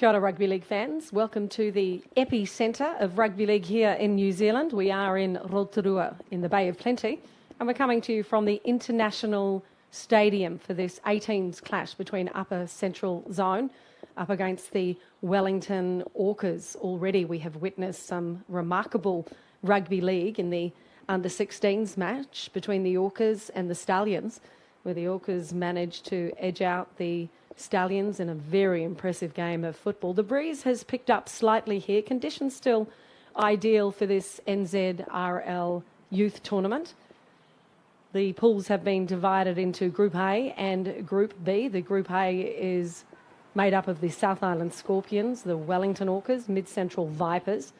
Kia ora Rugby League fans. Welcome to the epicentre of Rugby League here in New Zealand. We are in Rotorua in the Bay of Plenty, and we're coming to you from the International Stadium for this 18s clash between Upper Central Zone up against the Wellington Orcas. Already we have witnessed some remarkable rugby league in the under-16s match between the Orcas and the Stallions, where the Orcas managed to edge out the Stallions in a very impressive game of football. The breeze has picked up slightly here. Conditions still ideal for this NZRL youth tournament. The pools have been divided into Group A and Group B. The Group A is made up of the South Island Scorpions, the Wellington Orcas, Mid-Central Vipers,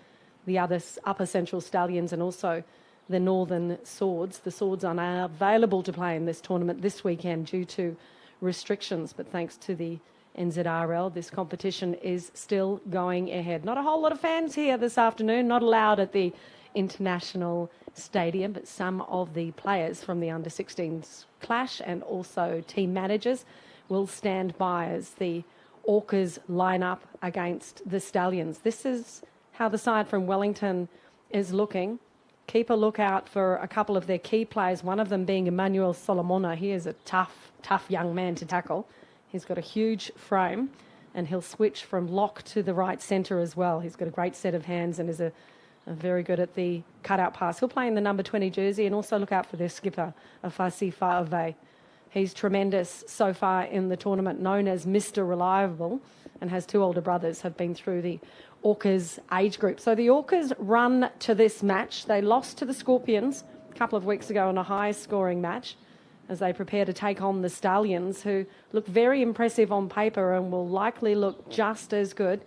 the other Upper Central Stallions, and also the Northern Swords. The Swords are now available to play in this tournament this weekend due to restrictions, but thanks to the NZRL, this competition is still going ahead. Not a whole lot of fans here this afternoon, not allowed at the International Stadium, but some of the players from the under-16s clash and also team managers will stand by as the Orcas line up against the Stallions. This is how the side from Wellington is looking. Keep a lookout for a couple of their key players, one of them being Emmanuel Solomona. He is a tough young man to tackle. He's got a huge frame and he'll switch from lock to the right centre as well. He's got a great set of hands and is a very good at the cutout pass. He'll play in the number 20 jersey, and also look out for their skipper, Afasi Fa'ave. He's tremendous so far in the tournament, known as Mr. Reliable, and has two older brothers, have been through the Orcas age group. So the Orcas run to this match. They lost to the Scorpions a couple of weeks ago in a high-scoring match as they prepare to take on the Stallions, who look very impressive on paper and will likely look just as good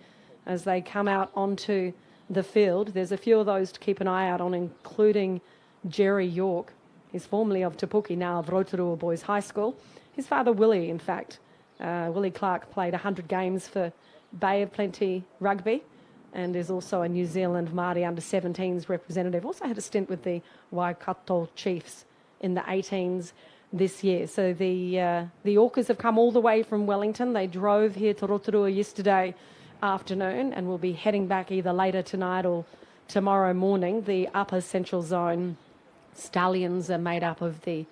as they come out onto the field. There's a few of those to keep an eye out on, including Jerry York. He's formerly of Te Puke, now of Rotorua Boys High School. His father, Willie, in fact, Willie Clark, played 100 games for Bay of Plenty Rugby and is also a New Zealand Māori under-17s representative. Also had a stint with the Waikato Chiefs in the 18s this year. So the Orcas have come all the way from Wellington. They drove here to Rotorua yesterday afternoon and will be heading back either later tonight or tomorrow morning. The Upper Central Zone Stallions are made up of the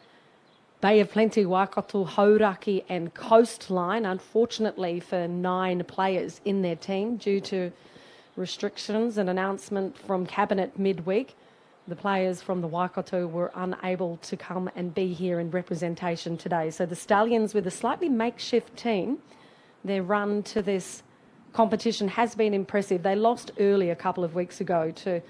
Bay of Plenty, Waikato, Hauraki and Coastline. Unfortunately for 9 players in their team due to restrictions, an announcement from Cabinet midweek. The players from the Waikato were unable to come and be here in representation today. So the Stallions, with a slightly makeshift team, their run to this competition has been impressive. They lost early a couple of weeks ago to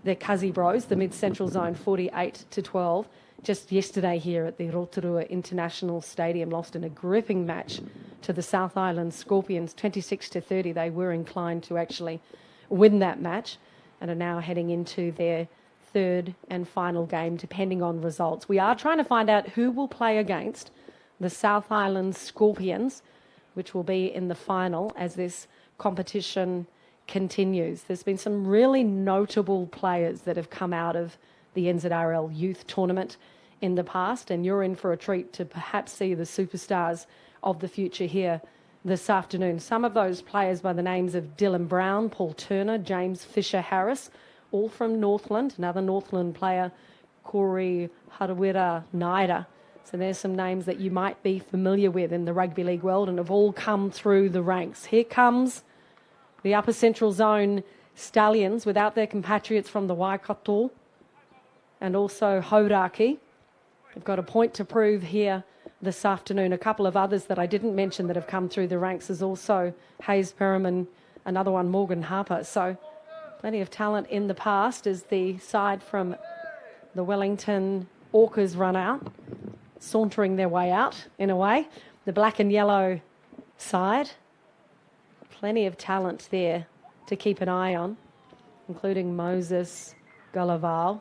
their Kazi Bros, the Mid-Central Zone, 48-12. Just yesterday here at the Rotorua International Stadium, lost in a gripping match to the South Island Scorpions, 26-30. They were inclined to actually win that match and are now heading into their third and final game, depending on results. We are trying to find out who will play against the South Island Scorpions, which will be in the final as this competition continues. There's been some really notable players that have come out of the NZRL youth tournament in the past, and you're in for a treat to perhaps see the superstars of the future here this afternoon. Some of those players by the names of Dylan Brown, Paul Turner, James Fisher-Harris, all from Northland. Another Northland player, Corey Harawira Naira. So there's some names that you might be familiar with in the rugby league world and have all come through the ranks. Here comes the Upper Central Zone Stallions without their compatriots from the Waikato and also Hauraki. They've got a point to prove here this afternoon. A couple of others that I didn't mention that have come through the ranks is also Hayes Perriman, another one, Morgan Harper. So plenty of talent in the past as the side from the Wellington Orcas run out, sauntering their way out in a way. The black and yellow side, plenty of talent there to keep an eye on, including Moses Galaval.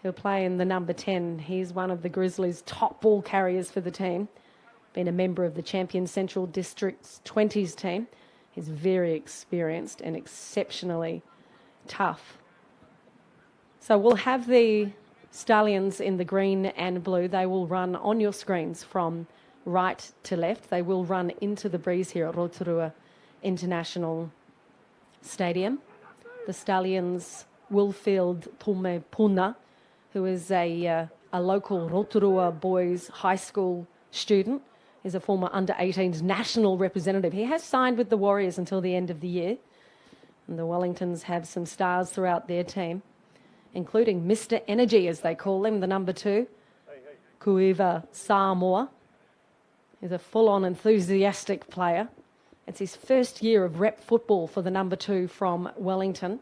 He'll play in the number 10. He's one of the Grizzlies' top ball carriers for the team, been a member of the Champion Central District's 20s team. He's very experienced and exceptionally tough. So we'll have the Stallions in the green and blue. They will run on your screens from right to left. They will run into the breeze here at Rotorua International Stadium. The Stallions will field Tume Puna, who is a local Rotorua boys high school student. He's a former under-18s national representative. He has signed with the Warriors until the end of the year. And the Wellingtons have some stars throughout their team, including Mr. Energy, as they call him, the number 2, Kuiva Samoa. He's a full-on enthusiastic player. It's his first year of rep football for the number 2 from Wellington.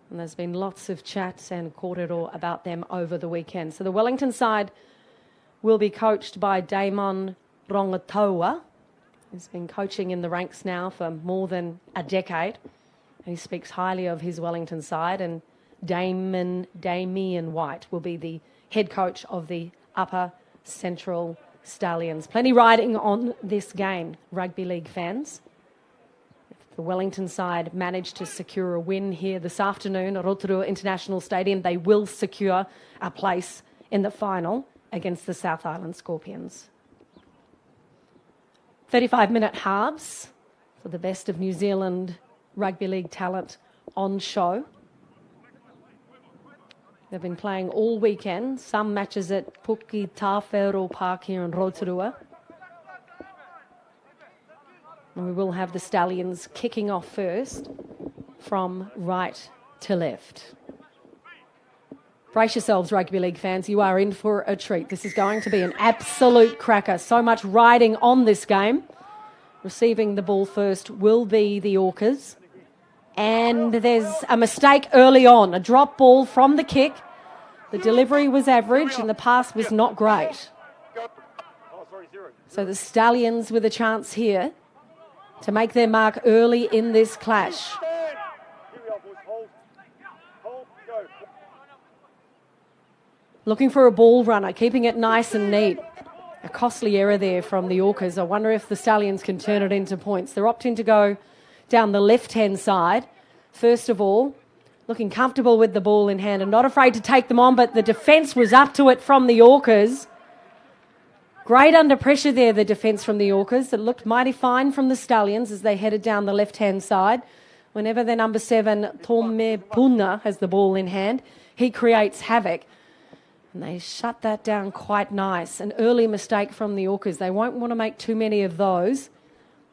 And there's been lots of chats and kōrero about them over the weekend. So the Wellington side will be coached by Damon Rangatahi, who's been coaching in the ranks now for more than a decade. He speaks highly of his Wellington side, and Damian White will be the head coach of the Upper Central Stallions. Plenty riding on this game, rugby league fans. If the Wellington side managed to secure a win here this afternoon at Rotorua International Stadium, they will secure a place in the final against the South Island Scorpions. 35-minute halves for the best of New Zealand rugby league talent on show. They've been playing all weekend, some matches at Puki Tawhero Park here in Rotorua. And we will have the Stallions kicking off first from right to left. Brace yourselves, rugby league fans. You are in for a treat. This is going to be an absolute cracker. So much riding on this game. Receiving the ball first will be the Orcas. And there's a mistake early on. A drop ball from the kick. The delivery was average and the pass was not great. So the Stallions with a chance here to make their mark early in this clash. Looking for a ball runner, keeping it nice and neat. A costly error there from the Orcas. I wonder if the Stallions can turn it into points. They're opting to go down the left-hand side. First of all, looking comfortable with the ball in hand and not afraid to take them on, but the defence was up to it from the Orcas. Great under pressure there, the defence from the Orcas. It looked mighty fine from the Stallions as they headed down the left-hand side. Whenever their number 7, Tume Puna, has the ball in hand, he creates havoc. And they shut that down quite nice. An early mistake from the Orcas. They won't want to make too many of those.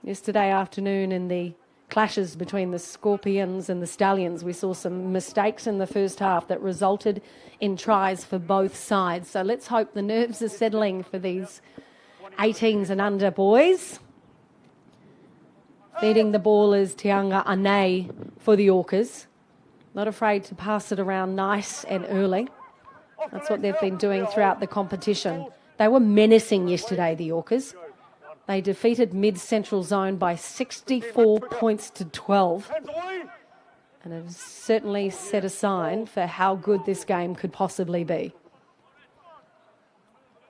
Yesterday afternoon in the clashes between the Scorpions and the Stallions, we saw some mistakes in the first half that resulted in tries for both sides. So let's hope the nerves are settling for these 18s and under boys. Feeding the ball is Tianga Ane for the Orcas. Not afraid to pass it around nice and early. That's what they've been doing throughout the competition. They were menacing yesterday, the Orcas. They defeated Mid-Central Zone by 64 points to 12. And it has certainly set a sign for how good this game could possibly be.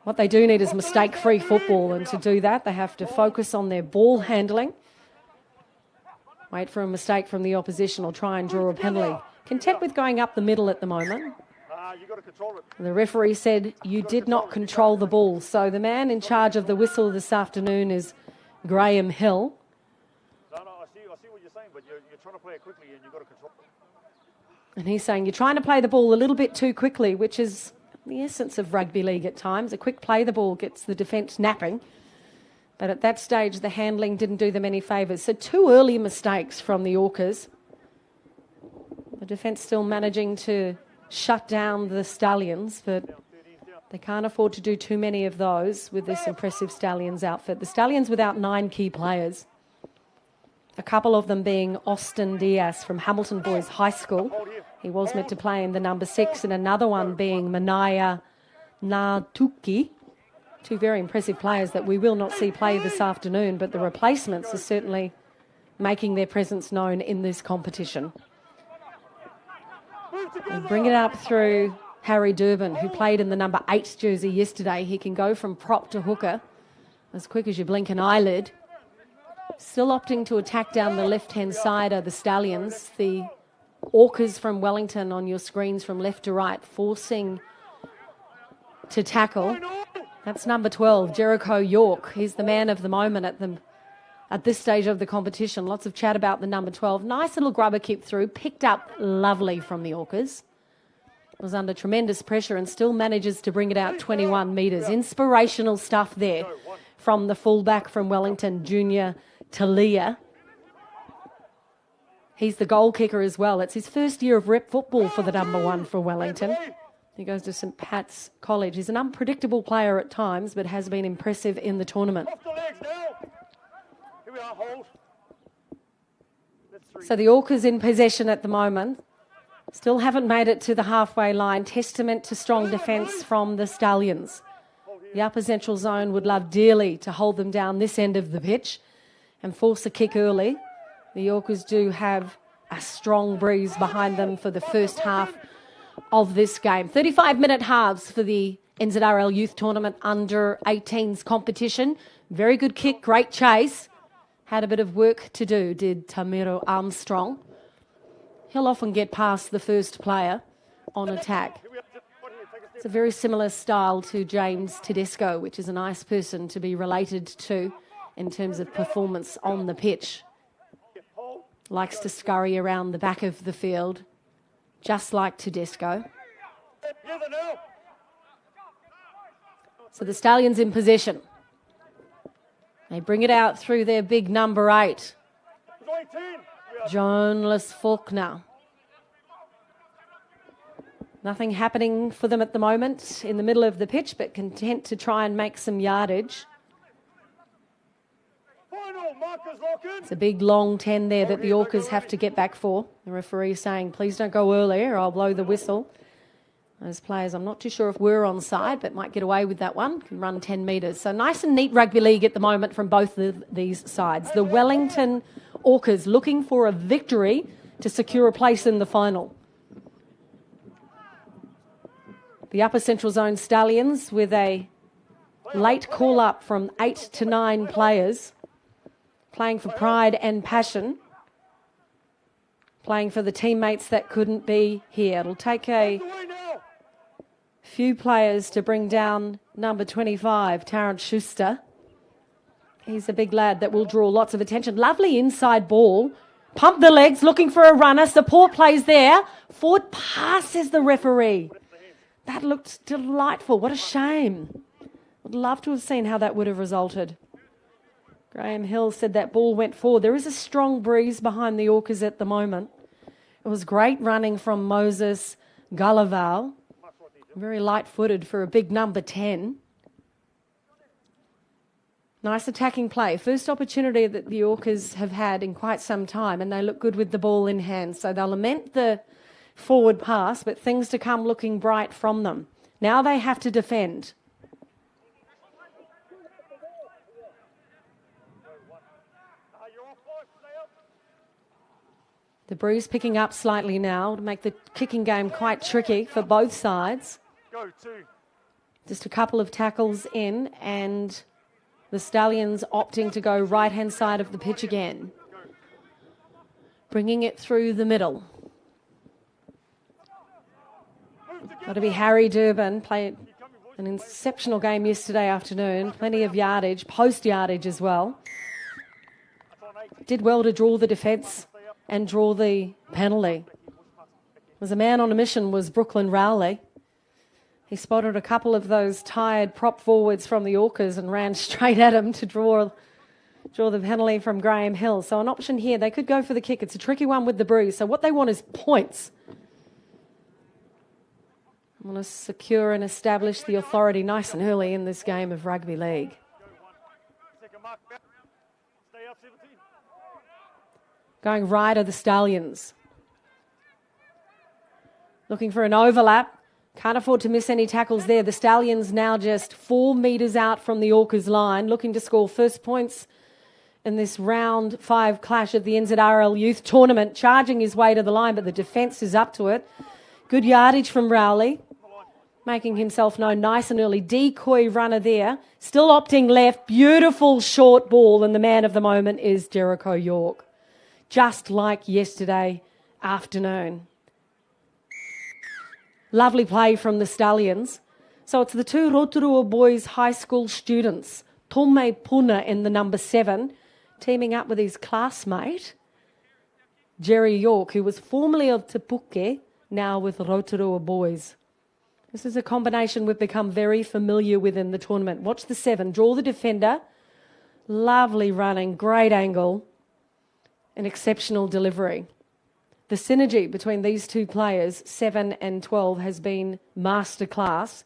What they do need is mistake-free football, and to do that, they have to focus on their ball handling. Wait for a mistake from the opposition or try and draw a penalty. Content with going up the middle at the moment. The referee said you did not control the ball. So the man in charge of the whistle this afternoon is Graham Hill. No, I see what you're saying, but you're trying to play it quickly and you've got to control it. And he's saying you're trying to play the ball a little bit too quickly, which is the essence of rugby league at times. A quick play the ball gets the defence napping. But at that stage, the handling didn't do them any favours. So 2 early mistakes from the Orcas. The defence still managing to shut down the Stallions, but they can't afford to do too many of those with this impressive Stallions outfit. The Stallions without 9 key players, a couple of them being Austin Diaz from Hamilton Boys High School. He was meant to play in the number 6, and another one being Manaya Natuki. 2 very impressive players that we will not see play this afternoon, but the replacements are certainly making their presence known in this competition. And bring it up through Harry Durbin, who played in the number 8 jersey yesterday. He can go from prop to hooker as quick as you blink an eyelid. Still opting to attack down the left-hand side are the Stallions. The Orcas from Wellington on your screens from left to right, forcing to tackle. That's number 12, Jericho York. He's the man of the moment at at this stage of the competition. Lots of chat about the number 12. Nice little grubber kick through, picked up lovely from the Orcas. Was under tremendous pressure and still manages to bring it out 21 metres. Inspirational stuff there from the fullback from Wellington, Junior Talia. He's the goal kicker as well. It's his first year of rep football for the number 1 for Wellington. He goes to St Pat's College. He's an unpredictable player at times, but has been impressive in the tournament. So the Orcas in possession at the moment. Still haven't made it to the halfway line. Testament to strong defence from the Stallions. The upper central zone would love dearly to hold them down this end of the pitch and force a kick early. The Orcas do have a strong breeze behind them for the first half of this game. 35-minute halves for the NZRL Youth Tournament under 18s competition. Very good kick, great chase. Had a bit of work to do, did Tamiro Armstrong. He'll often get past the first player on attack. It's a very similar style to James Tedesco, which is a nice person to be related to in terms of performance on the pitch. Likes to scurry around the back of the field, just like Tedesco. So the Stallions in possession. They bring it out through their big number 8. Jonas Faulkner. Nothing happening for them at the moment in the middle of the pitch, but content to try and make some yardage. It's a big long 10 there that the Orcas have to get back for. The referee saying, please don't go early or I'll blow the whistle. Those players, I'm not too sure if we're on side, but might get away with that one. Can run 10 metres. So nice and neat rugby league at the moment from both of these sides. The Wellington Orcas looking for a victory to secure a place in the final. The upper central zone Stallions with a late call-up from 8 to 9 players. Playing for pride and passion. Playing for the teammates that couldn't be here. It'll take a few players to bring down number 25, Terrence Schuster. He's a big lad that will draw lots of attention. Lovely inside ball. Pump the legs, looking for a runner. Support plays there. Forward pass, says the referee. That looked delightful. What a shame. Would love to have seen how that would have resulted. Graham Hill said that ball went forward. There is a strong breeze behind the Orcas at the moment. It was great running from Moses Galaval. Very light-footed for a big number 10. Nice attacking play. First opportunity that the Orcas have had in quite some time, and they look good with the ball in hand. So they'll lament the forward pass, but things to come looking bright from them. Now they have to defend. The breeze picking up slightly now to make the kicking game quite tricky for both sides. Just a couple of tackles in and the Stallions opting to go right-hand side of the pitch again. Bringing it through the middle. Got to be Harry Durbin. Played an exceptional game yesterday afternoon. Plenty of yardage, post-yardage as well. Did well to draw the defence and draw the penalty. Was a man on a mission was Brooklyn Rowley. He spotted a couple of those tired prop forwards from the Orcas and ran straight at him to draw the penalty from Graham Hill. So an option here, they could go for the kick. It's a tricky one with the breeze. So what they want is points. I want to secure and establish the authority nice and early in this game of rugby league. Going right are the Stallions. Looking for an overlap. Can't afford to miss any tackles there. The Stallions now just 4 metres out from the Orcas line, looking to score first points in this round 5 clash of the NZRL Youth Tournament. Charging his way to the line, but the defence is up to it. Good yardage from Rowley. Making himself known nice and early. Decoy runner there. Still opting left. Beautiful short ball, and the man of the moment is Jericho York. Just like yesterday afternoon. Lovely play from the Stallions. So it's the 2 Rotorua Boys High School students, Tome Puna in the number 7, teaming up with his classmate, Jerry York, who was formerly of Te Puke, now with Rotorua boys. This is a combination we've become very familiar with in the tournament. Watch the 7, draw the defender. Lovely running, great angle, and exceptional delivery. The synergy between these two players, 7 and 12, has been masterclass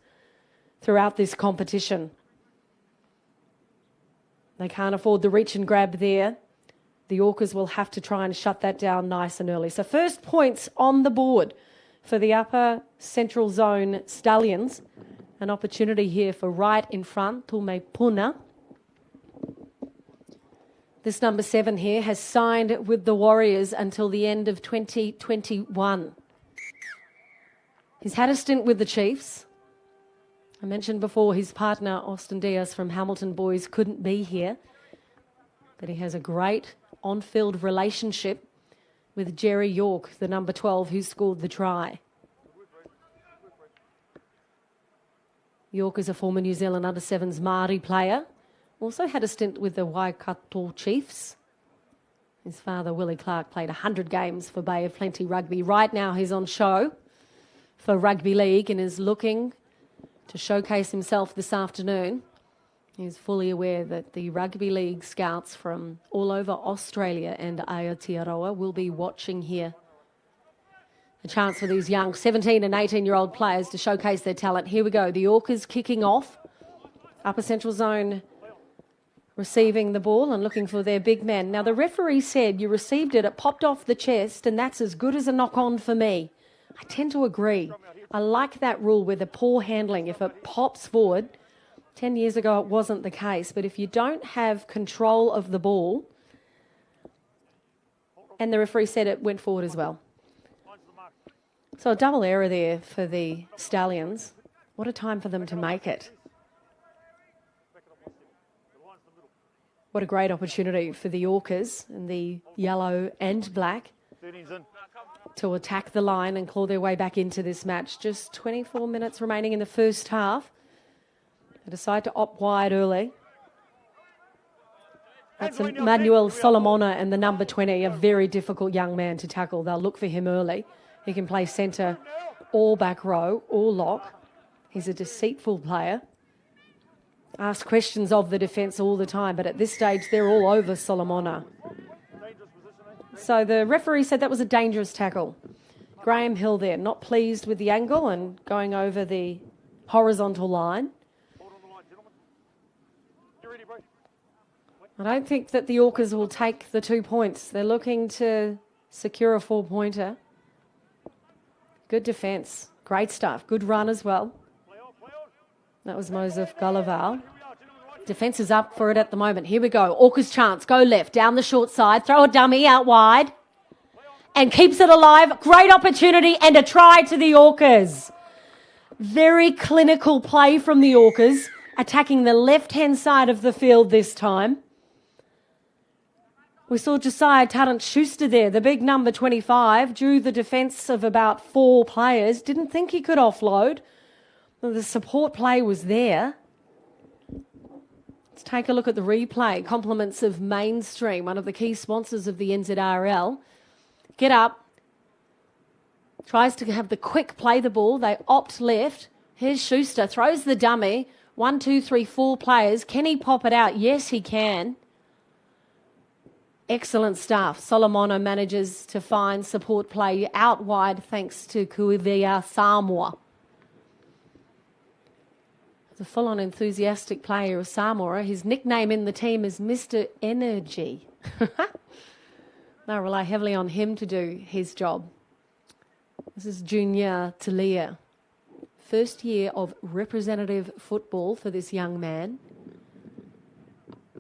throughout this competition. They can't afford the reach and grab there. The Orcas will have to try and shut that down nice and early. So first points on the board for the upper central zone Stallions. An opportunity here for right in front, Tume Puna. This number 7 here has signed with the Warriors until the end of 2021. He's had a stint with the Chiefs. I mentioned before his partner, Austin Diaz from Hamilton Boys, couldn't be here. But he has a great on-field relationship with Jerry York, the number 12, who scored the try. York is a former New Zealand under-7s Māori player. Also had a stint with the Waikato Chiefs. His father, Willie Clark, played 100 games for Bay of Plenty Rugby. Right now he's on show for Rugby League and is looking to showcase himself this afternoon. He's fully aware that the Rugby League scouts from all over Australia and Aotearoa will be watching here. A chance for these young 17 and 18-year-old players to showcase their talent. Here we go. The Orcas kicking off. Upper Central Zone receiving the ball and looking for their big man. Now, the referee said you received it, it popped off the chest, and that's as good as a knock-on for me. I tend to agree. I like that rule with the poor handling. If it pops forward, 10 years ago it wasn't the case, but if you don't have control of the ball, and the referee said it went forward as well. So a double error there for the Stallions. What a time for them to make it. What a great opportunity for the Orcas in the yellow and black to attack the line and claw their way back into this match. Just 24 minutes remaining in the first half. They decide to opt wide early. That's Manuel Solomona and the number 20, a very difficult young man to tackle. They'll look for him early. He can play centre or back row or lock. He's a deceitful player. Ask questions of the defence all the time, but at this stage they're all over Solomona. So the referee said that was a dangerous tackle. Graham Hill there, not pleased with the angle and going over the horizontal line. I don't think that the Orcas will take the 2 points. They're looking to secure a 4-pointer. Good defence. Great stuff. Good run as well. That was Mosef Gullival. Defence is up for it at the moment. Here we go. Orcas chance. Go left. Down the short side. Throw a dummy out wide. And keeps it alive. Great opportunity and a try to the Orcas. Very clinical play from the Orcas. Attacking the left-hand side of the field this time. We saw Josiah Tarrant-Schuster there, the big number 25, drew the defence of about 4 players. Didn't think he could offload. The support play was there. Let's take a look at the replay. Compliments of Mainstream, one of the key sponsors of the NZRL. Get up. Tries to have the quick play the ball. They opt left. Here's Schuster. Throws the dummy. 1, 2, 3, 4 players. Can he pop it out? Yes, he can. Excellent stuff. Solomona manages to find support play out wide thanks to Kuivia Samoa. The full-on enthusiastic player of Samoa. His nickname in the team is Mr. Energy. They'll rely heavily on him to do his job. This is Junior Talia. First year of representative football for this young man.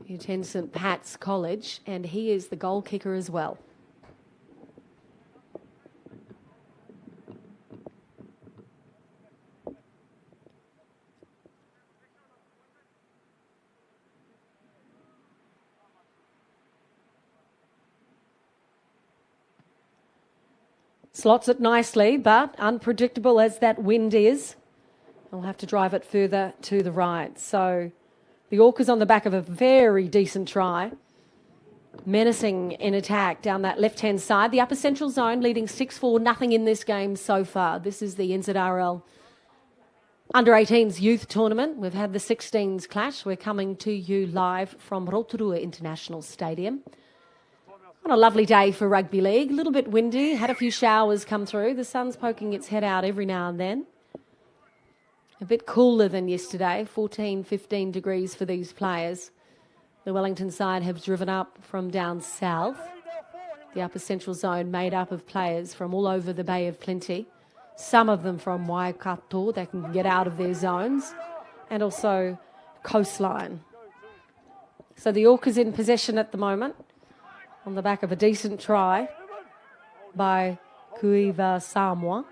He attends St. Pat's College and he is the goal kicker as well. Slots it nicely, but unpredictable as that wind is. They'll have to drive it further to the right. So the Orcas on the back of a very decent try. menacing in attack down that left-hand side. The upper central zone leading 6-4, nothing in this game so far. This is the NZRL Under-18s youth tournament. We've had the 16s clash. We're coming to you live from Rotorua International Stadium. What a lovely day for rugby league. A little bit windy, had a few showers come through. The sun's poking its head out every now and then. A bit cooler than yesterday, 14, 15 degrees for these players. The Wellington side have driven up from down south. The upper central zone made up of players from all over the Bay of Plenty. Some of them from Waikato, they can get out of their zones, and also coastline. So the Orcas in possession at the moment, on the back of a decent try by Kuiva Samoa.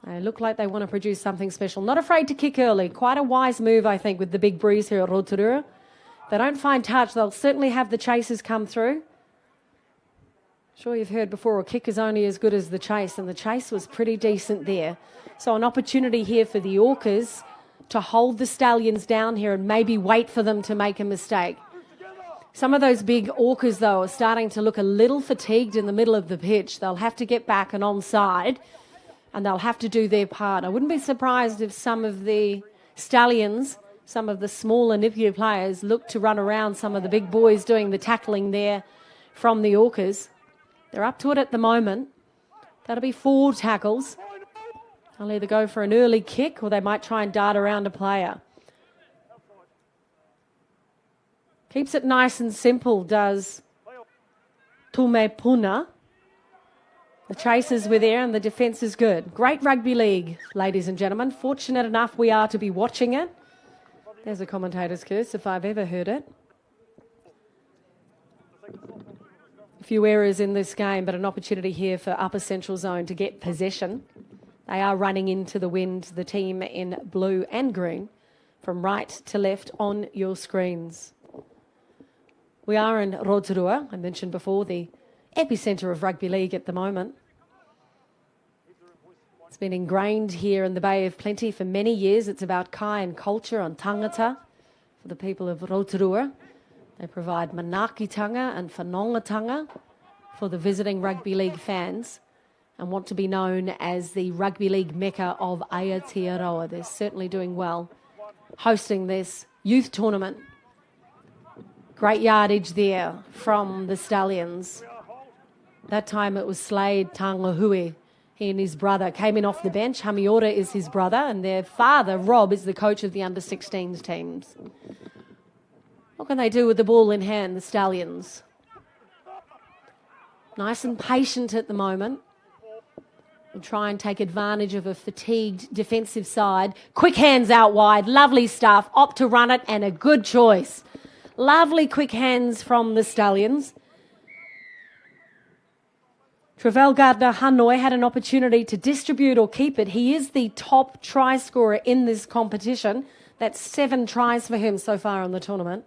They look like they want to produce something special. Not afraid to kick early. Quite a wise move, I think, with the big breeze here at Rotorua. They don't find touch. They'll certainly have the chasers come through. Sure, you've heard before, a kick is only as good as the chase, and the chase was pretty decent there. So an opportunity here for the Orcas to hold the Stallions down here and maybe wait for them to make a mistake. Some of those big Orcas, though, are starting to look a little fatigued in the middle of the pitch. They'll have to get back and onside, and they'll have to do their part. I wouldn't be surprised if some of the Stallions, some of the smaller, nippier players, look to run around some of the big boys doing the tackling there from the Orcas. They're up to it at the moment. That'll be 4 tackles. They'll either go for an early kick or they might try and dart around a player. Keeps it nice and simple, does Tumepuna. The chasers were there and the defence is good. Great rugby league, ladies and gentlemen. Fortunate enough we are to be watching it. There's a commentator's curse if I've ever heard it. A few errors in this game, but an opportunity here for upper central zone to get possession. They are running into the wind, the team in blue and green, from right to left on your screens. We are in Rotorua, I mentioned before, the epicentre of rugby league at the moment. It's been ingrained here in the Bay of Plenty for many years. It's about kai and culture on tangata for the people of Rotorua. They provide manakitanga and whanongatanga for the visiting rugby league fans and want to be known as the rugby league mecca of Aotearoa. They're certainly doing well hosting this youth tournament. Great yardage there from the Stallions. That time it was Slade Tangahui. He and his brother came in off the bench. Hamiora is his brother, and their father, Rob, is the coach of the under-16s teams. What can they do with the ball in hand, the Stallions? Nice and patient at the moment. We'll try and take advantage of a fatigued defensive side. Quick hands out wide. Lovely stuff. Opt to run it, and a good choice. Lovely quick hands from the Stallions. Travell Gardner-Hanoi had an opportunity to distribute or keep it. He is the top try scorer in this competition. That's 7 tries for him so far in the tournament.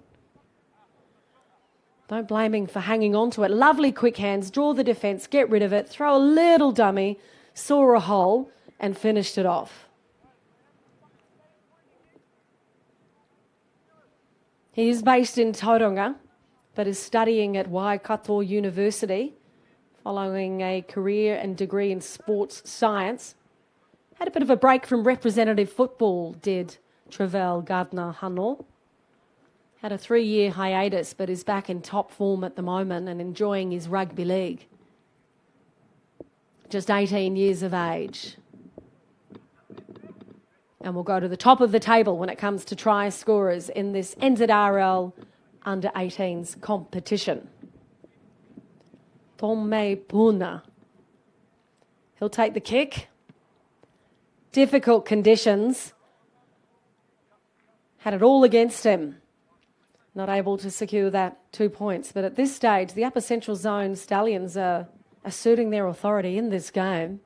Don't blame him for hanging on to it. Lovely quick hands, draw the defence, get rid of it, throw a little dummy, saw a hole and finished it off. He is based in Tauranga, but is studying at Waikato University, following a career and degree in sports science. Had a bit of a break from representative football, did Travell Gardner-Hanoi. Had a 3-year hiatus, but is back in top form at the moment and enjoying his rugby league. Just 18 years of age. And we'll go to the top of the table when it comes to try scorers in this NZRL Under-18s competition. Tumepuna. He'll take the kick. Difficult conditions. Had it all against him. Not able to secure that 2 points. But at this stage, the upper central zone Stallions are asserting their authority in this game.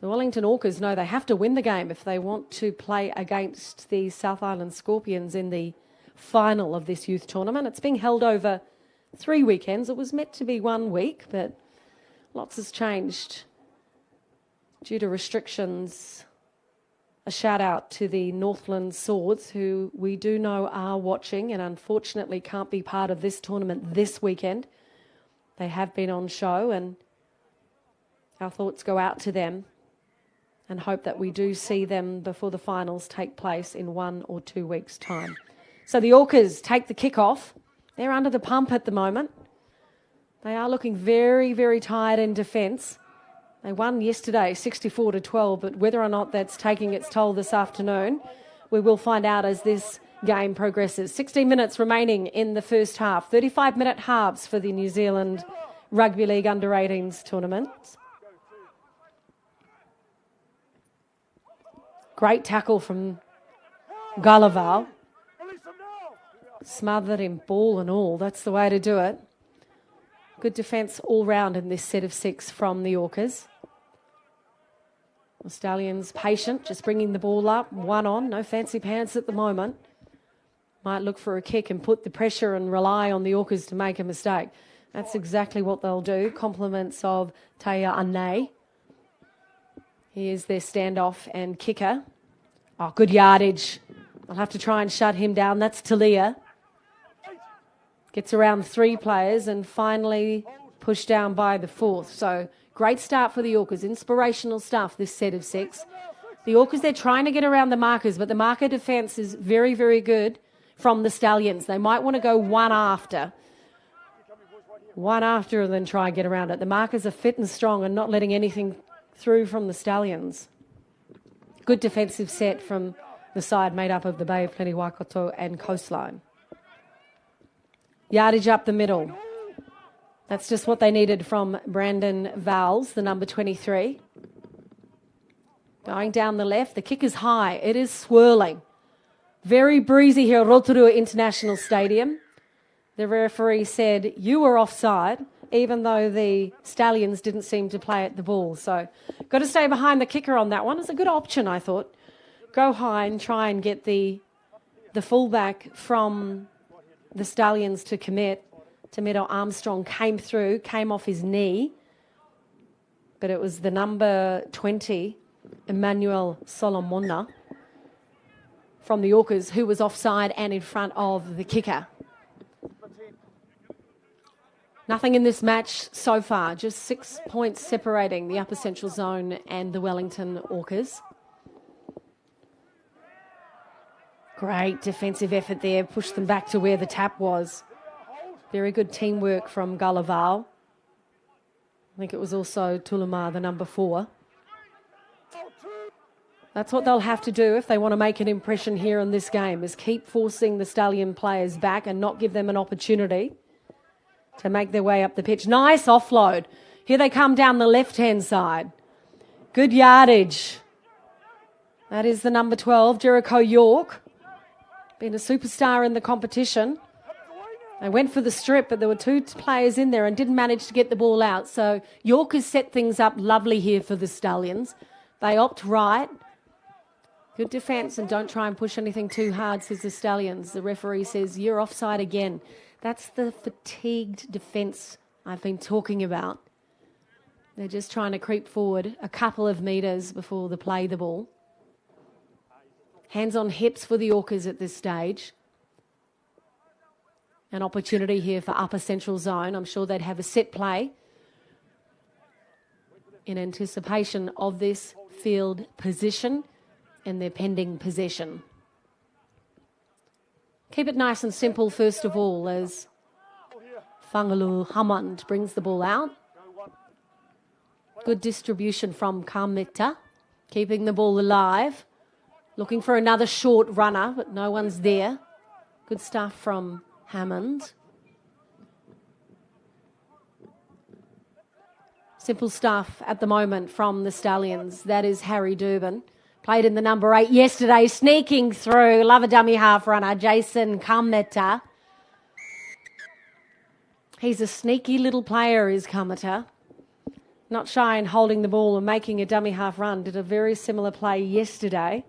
The Wellington Orcas know they have to win the game if they want to play against the South Island Scorpions in the final of this youth tournament. It's being held over 3 weekends. It was meant to be 1 week, but lots has changed due to restrictions a shout out to the Northland Swords, who we do know are watching and unfortunately can't be part of this tournament this weekend. They have been on show, and our thoughts go out to them and hope that we do see them before the finals take place in 1 or 2 weeks' time. So the Orcas take the kick-off. They're under the pump at the moment. They are looking very, very tired in defence. They won yesterday 64-12, but whether or not that's taking its toll this afternoon, we will find out as this game progresses. 16 minutes remaining in the first half. 35-minute halves for the New Zealand Rugby League Under-18s tournament. Great tackle from Galaval. Smothered him, ball and all. That's the way to do it. Good defence all round in this set of 6 from the Orcas. The Stallions patient, just bringing the ball up, one on, no fancy pants at the moment. Might look for a kick and put the pressure and rely on the Orcas to make a mistake. That's exactly what they'll do. Compliments of Taya Ane. He is their standoff and kicker. Oh, good yardage. I'll have to try and shut him down. That's Talia. Gets around 3 players and finally pushed down by the 4th. So great start for the Orcas. Inspirational stuff, this set of 6. The Orcas, they're trying to get around the markers, but the marker defence is very, very good from the Stallions. They might want to go one after and then try and get around it. The markers are fit and strong and not letting anything through from the Stallions. Good defensive set from the side made up of the Bay of Plenty, Waikato and Coastline. Yardage up the middle. That's just what they needed from Brandon Vowles, the number 23. Going down the left, the kick is high. It is swirling. Very breezy here at Rotorua International Stadium. The referee said you were offside, even though the Stallions didn't seem to play at the ball. So got to stay behind the kicker on that one. It's a good option, I thought. Go high and try and get the fullback from the Stallions to commit. Tometo Armstrong came through, came off his knee, but it was the number 20, Emmanuel Solomona, from the Orcas, who was offside and in front of the kicker. Nothing in this match so far, just 6 points separating the Upper Central Zone and the Wellington Orcas. Great defensive effort there, pushed them back to where the tap was. Very good teamwork from Galaval. I think it was also Tuluma, the number 4. That's what they'll have to do if they want to make an impression here in this game, is keep forcing the Stallion players back and not give them an opportunity to make their way up the pitch. Nice offload. Here they come down the left-hand side. Good yardage. That is the number 12, Jericho York. Been a superstar in the competition. They went for the strip, but there were 2 players in there and didn't manage to get the ball out. So York has set things up lovely here for the Stallions. They opt right. Good defence, and don't try and push anything too hard, says the Stallions. The referee says, you're offside again. That's the fatigued defence I've been talking about. They're just trying to creep forward a couple of metres before they play the ball. Hands on hips for the Orcas at this stage. An opportunity here for Upper Central Zone. I'm sure they'd have a set play in anticipation of this field position and their pending possession. Keep it nice and simple first of all as Whangalu Hammond brings the ball out. Good distribution from Kameta, keeping the ball alive. Looking for another short runner, but no one's there. Good stuff from Hammond. Simple stuff at the moment from the Stallions. That is Harry Durbin. Played in the number 8 yesterday, sneaking through. Love a dummy half runner, Jason Kameta. He's a sneaky little player, is Kameta. Not shy in holding the ball and making a dummy half run. Did a very similar play yesterday.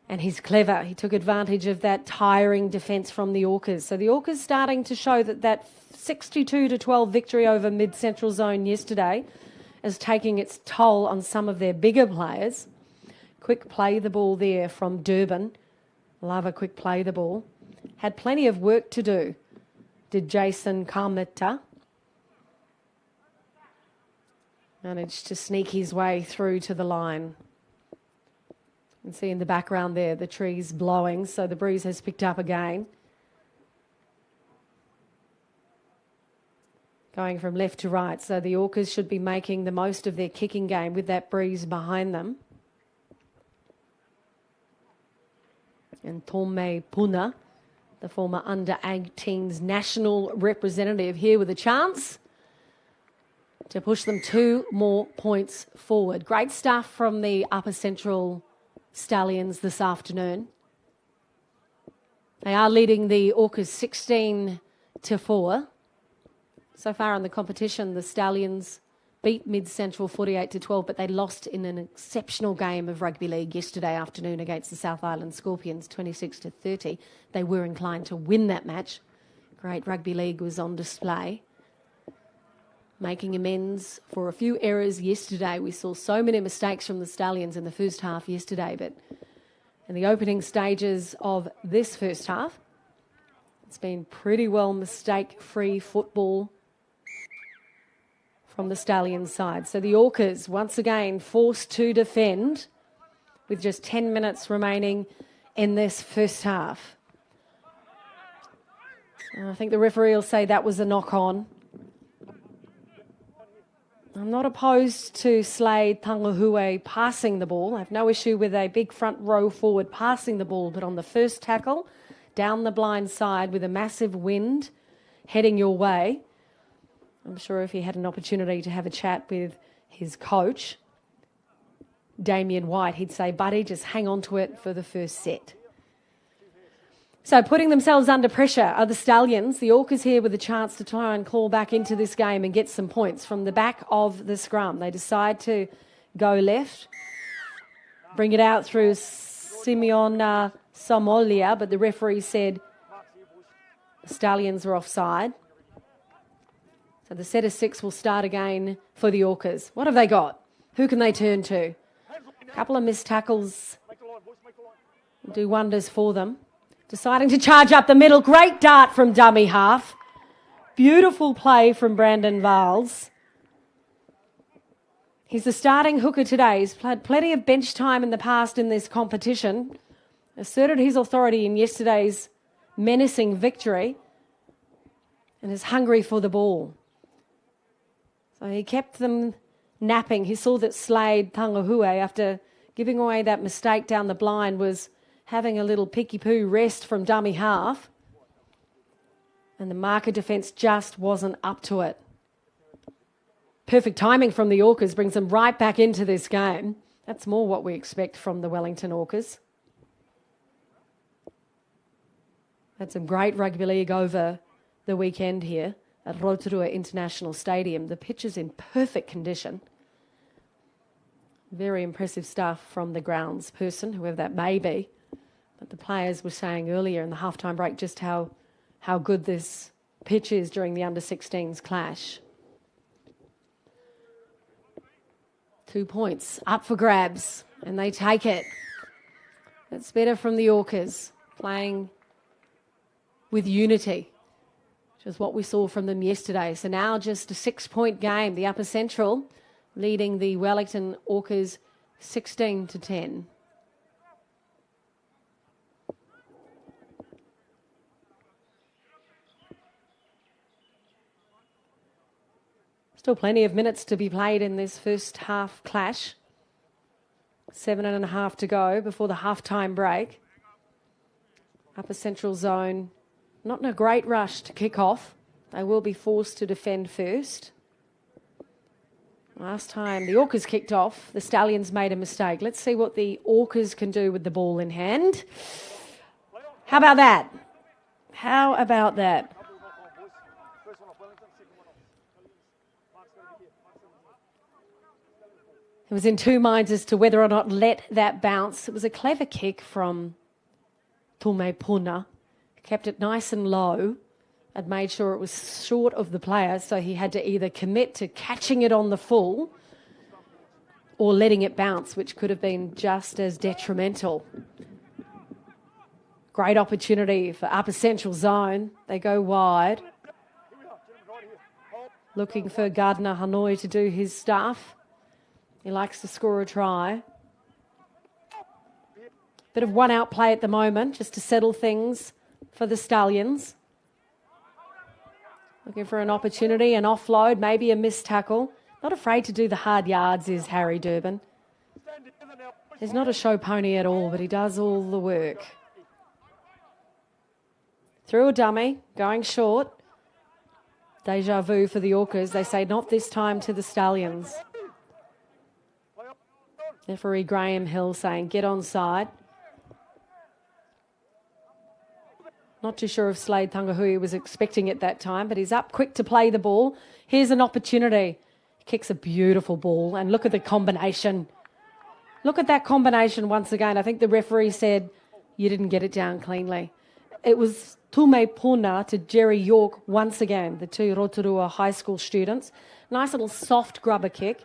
And he's clever. He took advantage of that tiring defence from the Orcas. So the Orcas starting to show that 62-12 victory over Mid-Central Zone yesterday is taking its toll on some of their bigger players. Quick play the ball there from Durban. Love a quick play the ball. Had plenty of work to do, did Jason Kameta. Managed to sneak his way through to the line. You can see in the background there the trees blowing, so the breeze has picked up again. Going from left to right, so the Orcas should be making the most of their kicking game with that breeze behind them. And Tome Puna, the former under-18s national representative, here with a chance to push them 2 more points forward. Great stuff from the Upper Central Stallions this afternoon. They are leading the Orcas 16-4. So far in the competition, the Stallions beat Mid-Central 48-12, but they lost in an exceptional game of rugby league yesterday afternoon against the South Island Scorpions, 26-30. They were inclined to win that match. Great rugby league was on display. Making amends for a few errors yesterday. We saw so many mistakes from the Stallions in the first half yesterday, but in the opening stages of this first half, it's been pretty well mistake-free football from the Stallions side. So the Orcas once again forced to defend with just 10 minutes remaining in this first half. I think the referee will say that was a knock-on. I'm not opposed to Slade Tangahue passing the ball. I have no issue with a big front row forward passing the ball, but on the first tackle, down the blind side with a massive wind heading your way, I'm sure if he had an opportunity to have a chat with his coach, Damien White, he'd say, buddy, just hang on to it for the first set. So putting themselves under pressure are the Stallions. The Orcas here with a chance to try and claw back into this game and get some points from the back of the scrum. They decide to go left, bring it out through Simeon Somolia, but the referee said the Stallions were offside. So the set of 6 will start again for the Orcas. What have they got? Who can they turn to? A couple of missed tackles do wonders for them. Deciding to charge up the middle. Great dart from dummy half. Beautiful play from Brandon Valls. He's the starting hooker today. He's played plenty of bench time in the past in this competition. Asserted his authority in yesterday's menacing victory and is hungry for the ball. So he kept them napping. He saw that Slade Tangahue, after giving away that mistake down the blind, was having a little picky-poo rest from dummy half. And the marker defence just wasn't up to it. Perfect timing from the Orcas brings them right back into this game. That's more what we expect from the Wellington Orcas. Had some great rugby league over the weekend here at Rotorua International Stadium. The pitch is in perfect condition. Very impressive stuff from the grounds person, whoever that may be. But the players were saying earlier in the halftime break just how good this pitch is during the under-16s clash. 2 points up for grabs, and they take it. It's better from the Orcas, playing with unity, which is what we saw from them yesterday. So now just a 6-point game. The Upper Central leading the Wellington Orcas 16-10. Still plenty of minutes to be played in this first half clash. 7.5 to go before the halftime break. Upper Central Zone, not in a great rush to kick off. They will be forced to defend first. Last time the Orcas kicked off, the Stallions made a mistake. Let's see what the Orcas can do with the ball in hand. How about that? How about that? It was in two minds as to whether or not let that bounce. It was a clever kick from Tume Puna. Kept it nice and low and made sure it was short of the player, so he had to either commit to catching it on the full or letting it bounce, which could have been just as detrimental. Great opportunity for upper central zone. They go wide. Looking for Gardner Hanoi to do his stuff. He likes to score a try. Bit of one-out play at the moment, just to settle things for the Stallions. Looking for an opportunity, an offload, maybe a missed tackle. Not afraid to do the hard yards is Harry Durbin. He's not a show pony at all, but he does all the work. Through a dummy, going short. Deja vu for the Orcas. They say not this time to the Stallions. Referee Graham Hill saying get on side. Not too sure if Slade Tangahui was expecting it that time, but he's up quick to play the ball. Here's an opportunity. He kicks a beautiful ball, and look at the combination. Look at that combination once again. I think the referee said you didn't get it down cleanly. It was Tume Puna to Jerry York once again, the two Rotorua high school students. Nice little soft grubber kick.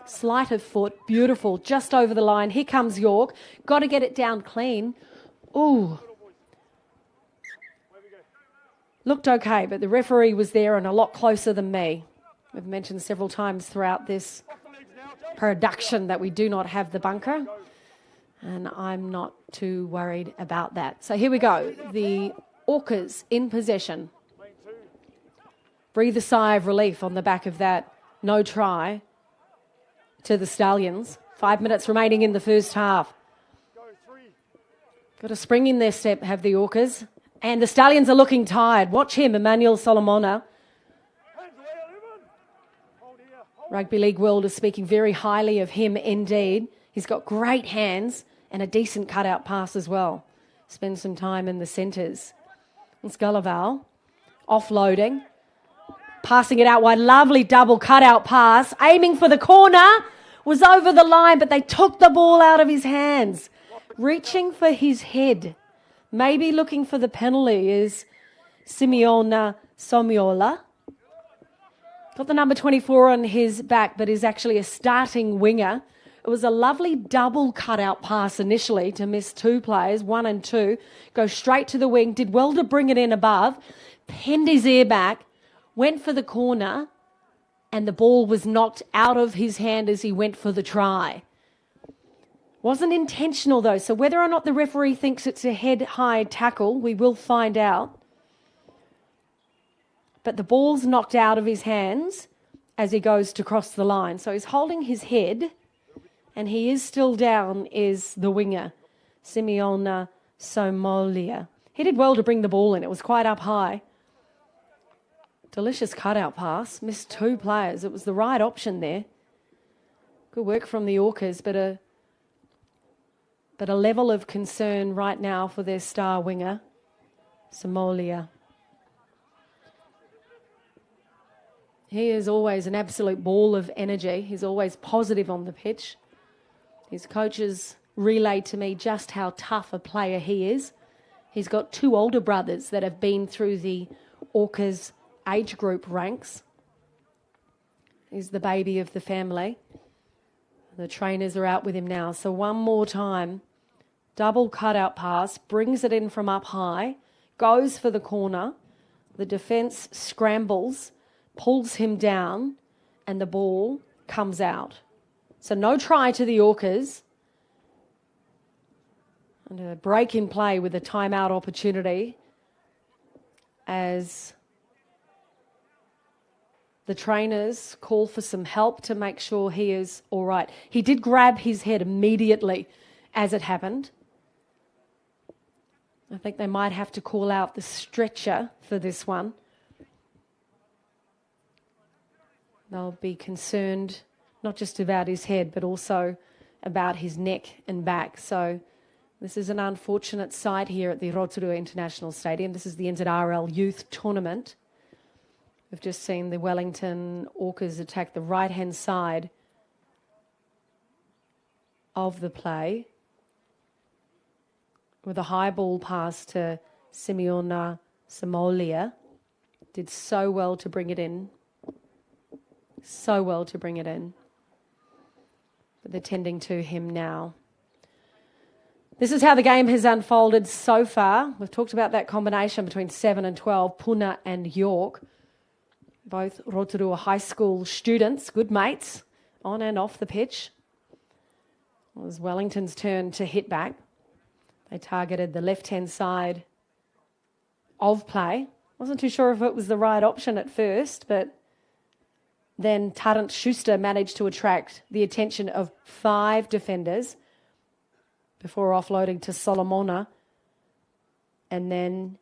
Sleight of foot, beautiful, just over the line. Here comes York. Got to get it down clean. Ooh. Looked okay, but the referee was there and a lot closer than me. We've mentioned several times throughout this production that we do not have the bunker, and I'm not too worried about that. So here we go. The Orcas in possession. Breathe a sigh of relief on the back of that no try to the Stallions. 5 minutes remaining in the first half. Got a spring in their step, have the Orcas. And the Stallions are looking tired. Watch him, Emmanuel Solomona. Rugby League World is speaking very highly of him indeed. He's got great hands and a decent cutout pass as well. Spend some time in the centres. It's Gullival offloading, passing it out wide. Lovely double cutout pass. Aiming for the corner. Was over the line, but they took the ball out of his hands. Reaching for his head. Maybe looking for the penalty is Simeona Somiola. Got the number 24 on his back, but is actually a starting winger. It was a lovely double cutout pass initially to miss two players, 1 and 2. Go straight to the wing, did well to bring it in above, penned his ear back, went for the corner, and the ball was knocked out of his hand as he went for the try. Wasn't intentional though, so whether or not the referee thinks it's a head-high tackle, we will find out. But the ball's knocked out of his hands as he goes to cross the line. So he's holding his head, and he is still down, is the winger, Simeona Somolia. He did well to bring the ball in. It was quite up high. Delicious cutout pass. Missed two players. It was the right option there. Good work from the Orcas, but a level of concern right now for their star winger, Somolia. He is always an absolute ball of energy. He's always positive on the pitch. His coaches relayed to me just how tough a player he is. He's got two older brothers that have been through the Orcas age group ranks. He's the baby of the family. The trainers are out with him now. So one more time. Double cutout pass, brings it in from up high, goes for the corner. The defence scrambles, pulls him down, and the ball comes out. So no try to the Orcas. And a break in play with a timeout opportunity as the trainers call for some help to make sure he is all right. He did grab his head immediately as it happened. I think they might have to call out the stretcher for this one. They'll be concerned not just about his head, but also about his neck and back. So this is an unfortunate sight here at the Rotorua International Stadium. This is the NZRL Youth Tournament. We've just seen the Wellington Orcas attack the right-hand side of the play with a high ball pass to Simeona Somolia. Did so well to bring it in. So well to bring it in. They're tending to him now. This is how the game has unfolded so far. We've talked about that combination between 7 and 12, Puna and York. Both Rotorua High School students, good mates, on and off the pitch. It was Wellington's turn to hit back. They targeted the left-hand side of play. Wasn't too sure if it was the right option at first, but then Tarrant Schuster managed to attract the attention of 5 defenders before offloading to Solomona, and then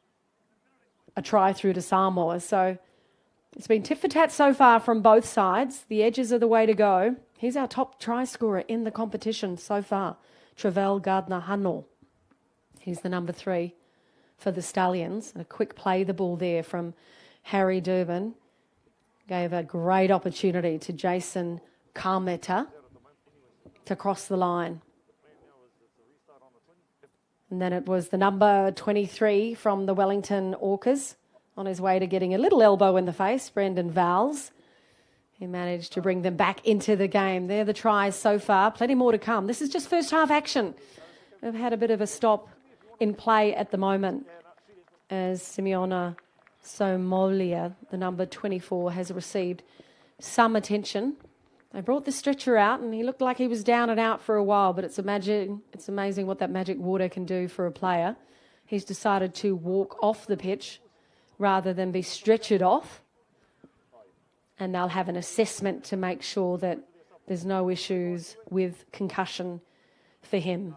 a try through to Samoa. So it's been tit for tat so far from both sides. The edges are the way to go. He's our top try scorer in the competition so far, Travell Gardner-Hannell. He's the number 3 for the Stallions. And a quick play the ball there from Harry Durbin. Gave a great opportunity to Jason Carmeta to cross the line. And then it was the number 23 from the Wellington Orcas on his way to getting a little elbow in the face, Brendan Vowles. He managed to bring them back into the game. They're the tries so far. Plenty more to come. This is just first half action. They've had a bit of a stop in play at the moment as Simeona Somolia, the number 24, has received some attention. They brought the stretcher out and he looked like he was down and out for a while, but it's amazing what that magic water can do for a player. He's decided to walk off the pitch rather than be stretchered off. And they'll have an assessment to make sure that there's no issues with concussion for him.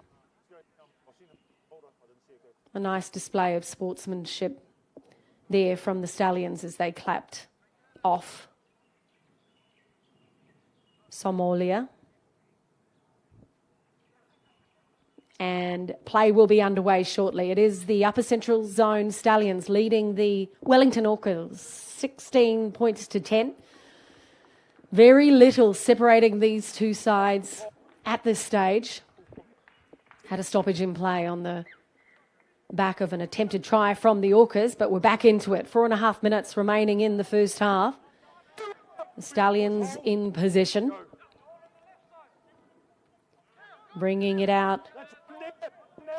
A nice display of sportsmanship there from the Stallions as they clapped off Somalia. And play will be underway shortly. It is the Upper Central Zone Stallions leading the Wellington Orcas 16 points to 10. Very little separating these two sides at this stage. Had a stoppage in play on the back of an attempted try from the Orcas, but we're back into it. 4.5 minutes remaining in the first half. The Stallions in possession. Bringing it out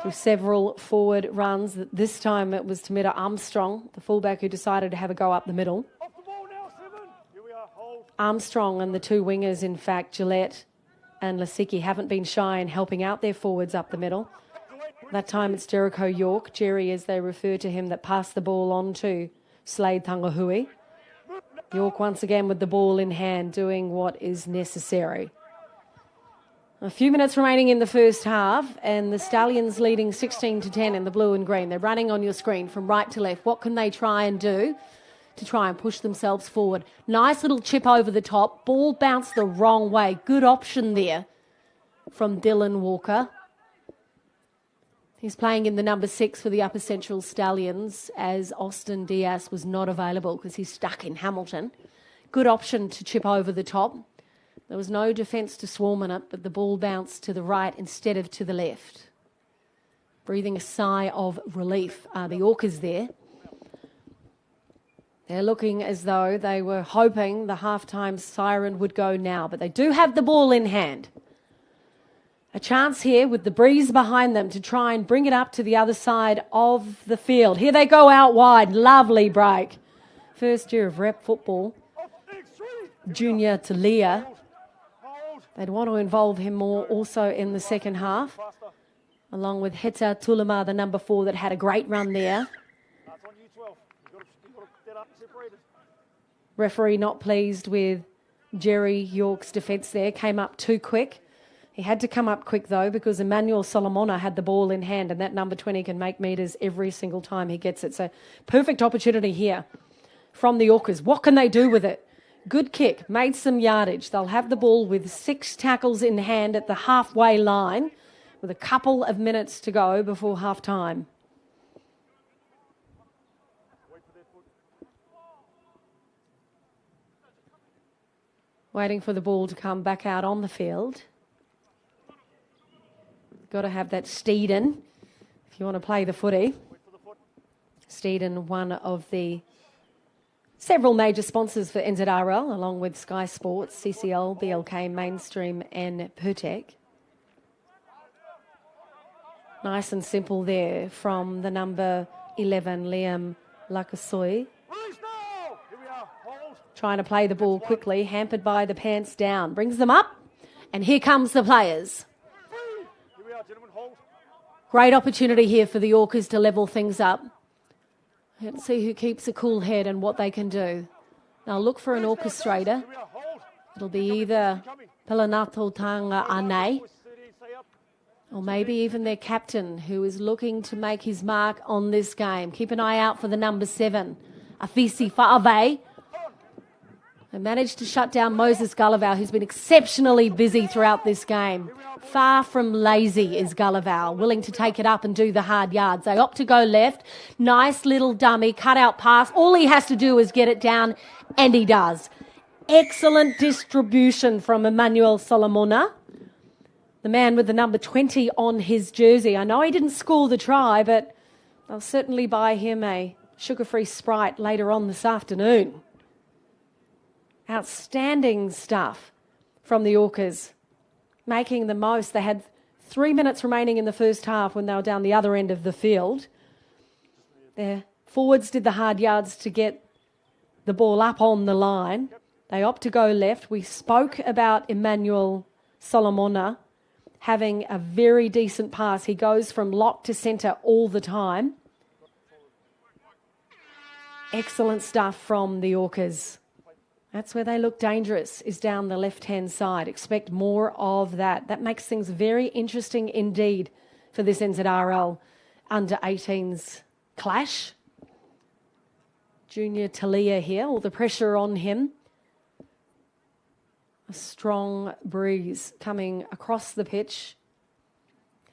through several forward runs. This time it was Tamira Armstrong, the fullback, who decided to have a go up the middle. Armstrong and the 2 wingers, in fact, Gillette and Lasicki, haven't been shy in helping out their forwards up the middle. That time it's Jericho York, Jerry as they refer to him, that passed the ball on to Slade Tangahui. York once again with the ball in hand, doing what is necessary. A few minutes remaining in the first half, and the Stallions leading 16 to 10 in the blue and green. They're running on your screen from right to left. What can they try and do to try and push themselves forward? Nice little chip over the top. Ball bounced the wrong way. Good option there from Dylan Walker. He's playing in the number 6 for the Upper Central Stallions, as Austin Diaz was not available because he's stuck in Hamilton. Good option to chip over the top. There was no defence to swarm in it, but the ball bounced to the right instead of to the left. Breathing a sigh of relief are the Orcas there. They're looking as though they were hoping the halftime siren would go now, but they do have the ball in hand. A chance here with the breeze behind them to try and bring it up to the other side of the field. Here they go out wide. Lovely break. First year of rep football. Junior to Leah. They'd want to involve him more also in the second half, along with Heta Tulama, the number 4, that had a great run there. Referee not pleased with Jerry York's defence there. Came up too quick. He had to come up quick, though, because Emmanuel Solomona had the ball in hand, and that number 20 can make metres every single time he gets it. So perfect opportunity here from the Orcas. What can they do with it? Good kick, made some yardage. They'll have the ball with 6 tackles in hand at the halfway line with a couple of minutes to go before half-time. Waiting for the ball to come back out on the field. Got to have that Steeden if you want to play the footy. Steeden, one of the Several major sponsors for NZRL, along with Sky Sports, CCL, BLK, Mainstream and Pertec. Nice and simple there from the number 11, Liam Lakasoi. Trying to play the ball quickly, hampered by the pants down. Brings them up, and here comes the players. Great opportunity here for the Orcas to level things up. Let's see who keeps a cool head and what they can do. Now look for an orchestrator. It'll be either Pilanato Tanga Ane, or maybe even their captain, who is looking to make his mark on this game. Keep an eye out for the number 7, Afisi Fa'ave. They managed to shut down Moses Gullival, who's been exceptionally busy throughout this game. Far from lazy is Gullival, willing to take it up and do the hard yards. They opt to go left. Nice little dummy, cut-out pass. All he has to do is get it down, and he does. Excellent distribution from Emmanuel Solomona, the man with the number 20 on his jersey. I know he didn't score the try, but they'll certainly buy him a sugar-free Sprite later on this afternoon. Outstanding stuff from the Orcas, making the most. They had 3 minutes remaining in the first half when they were down the other end of the field. Their forwards did the hard yards to get the ball up on the line. They opt to go left. We spoke about Emmanuel Solomona having a very decent pass. He goes from lock to centre all the time. Excellent stuff from the Orcas. That's where they look dangerous, is down the left-hand side. Expect more of that. That makes things very interesting indeed for this NZRL under-18s clash. Junior Talia here, all the pressure on him. A strong breeze coming across the pitch.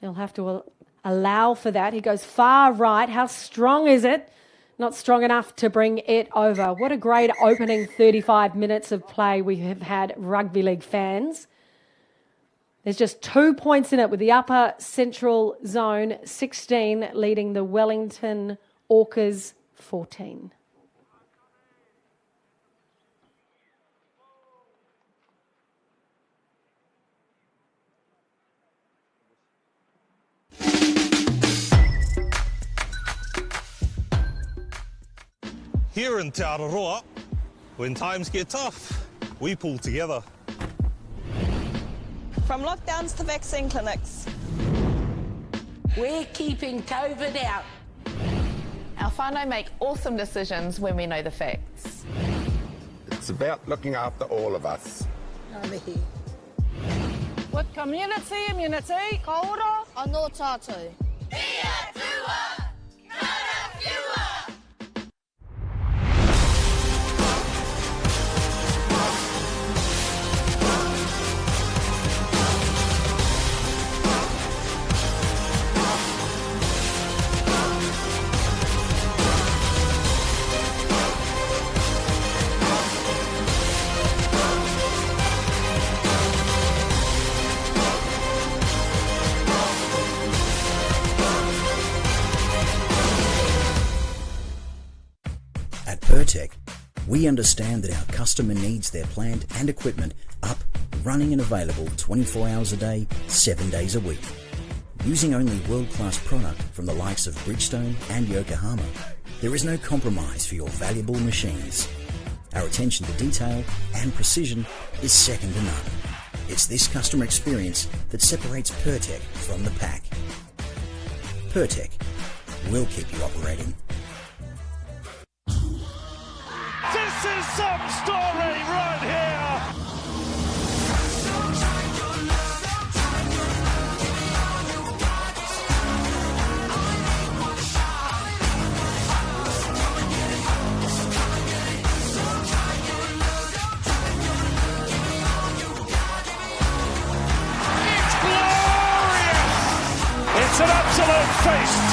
He'll have to allow for that. He goes far right. How strong is it? Not strong enough to bring it over. What a great opening 35 minutes of play we have had, rugby league fans. There's just 2 points in it with the upper central zone 16 leading the Wellington Orcas 14. Here in Te Araroa, when times get tough, we pull together. From lockdowns to vaccine clinics, we're keeping COVID out. Our whānau make awesome decisions when we know the facts. It's about looking after all of us. With community, immunity, kaora, anō tātou. Pia tua, kara fiua. Pertec, we understand that our customer needs their plant and equipment up, running and available 24 hours a day, 7 days a week. Using only world-class product from the likes of Bridgestone and Yokohama, there is no compromise for your valuable machines. Our attention to detail and precision is second to none. It's this customer experience that separates Pertec from the pack. Pertec, we'll keep you operating. This is some story right here. It's glorious. It's an absolute feast.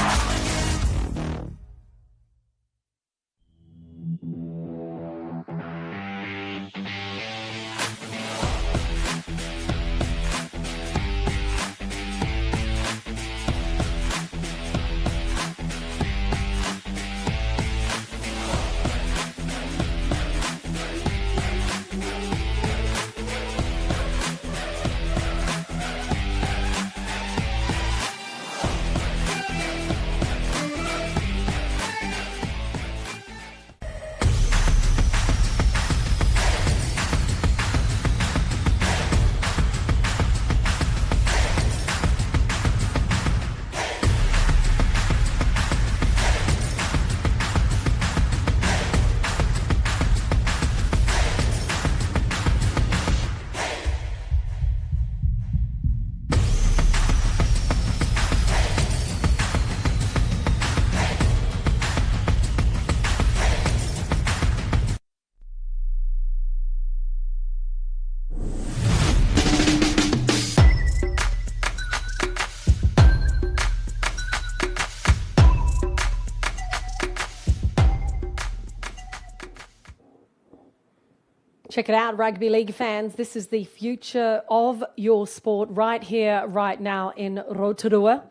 Check it out, Rugby League fans. This is the future of your sport right here, right now in Rotorua.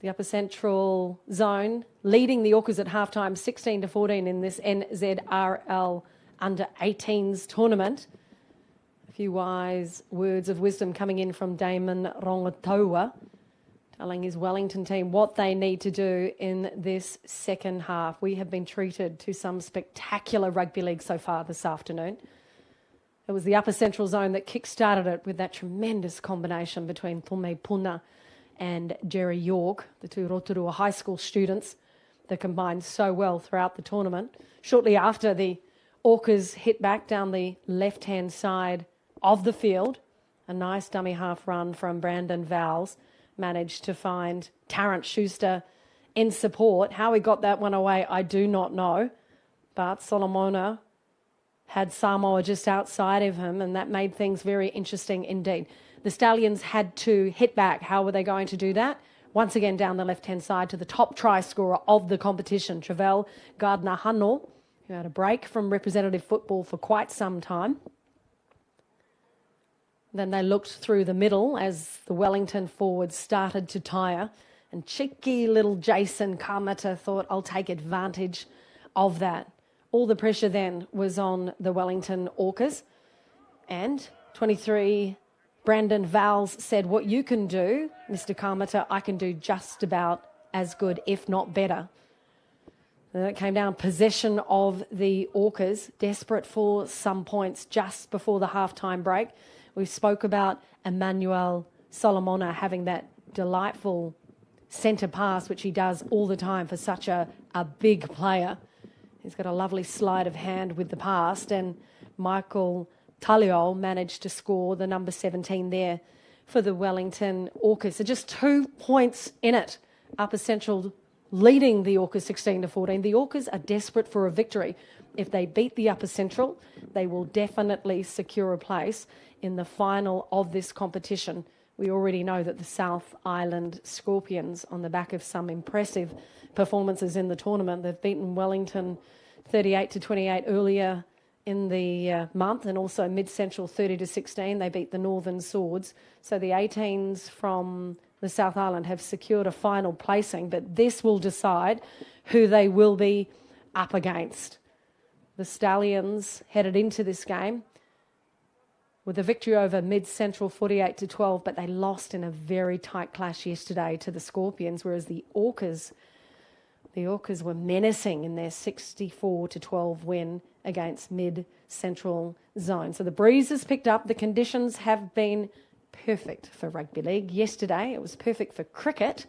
The Upper Central Zone leading the Orcas at halftime 16-14 in this NZRL Under-18s tournament. A few wise words of wisdom coming in from Damon Rangatahi, telling his Wellington team what they need to do in this second half. We have been treated to some spectacular rugby league so far this afternoon. It was the Upper Central Zone that kick-started it with that tremendous combination between Tome Puna and Jerry York, the two Rotorua High School students that combined so well throughout the tournament. Shortly after, the Orcas hit back down the left-hand side of the field. A nice dummy half run from Brandon Vowles managed to find Tarrant Schuster in support. How he got that one away, I do not know. But Solomona had Samoa just outside of him, and that made things very interesting indeed. The Stallions had to hit back. How were they going to do that? Once again, down the left-hand side to the top try scorer of the competition, Travell Gardner-Hunnell, who had a break from representative football for quite some time. Then they looked through the middle as the Wellington forwards started to tire, and cheeky little Jason Carmata thought, I'll take advantage of that. All the pressure then was on the Wellington Orcas, and 23 Brandon Vowles said, what you can do, Mr. Carmata, I can do just about as good, if not better. Then it came down possession of the Orcas, desperate for some points just before the halftime break. We spoke about Emmanuel Solomona having that delightful centre pass, which he does all the time for such a big player. He's got a lovely sleight of hand with the pass, and Michael Taliol managed to score the number 17 there for the Wellington Orcas. So just 2 points in it. Upper Central leading the Orcas 16-14. The Orcas are desperate for a victory. If they beat the Upper Central, they will definitely secure a place in the final of this competition. We already know that the South Island Scorpions, on the back of some impressive performances in the tournament, they've beaten Wellington 38-28 earlier in the month, and also Mid-Central 30-16. They beat the Northern Swords. So the 18s from the South Island have secured a final placing, but this will decide who they will be up against. The Stallions headed into this game with a victory over Mid-Central 48-12, but they lost in a very tight clash yesterday to the Scorpions, whereas the Orcas were menacing in their 64-12 win against Mid-Central Zone. So the breeze has picked up. The conditions have been perfect for rugby league. Yesterday it was perfect for cricket.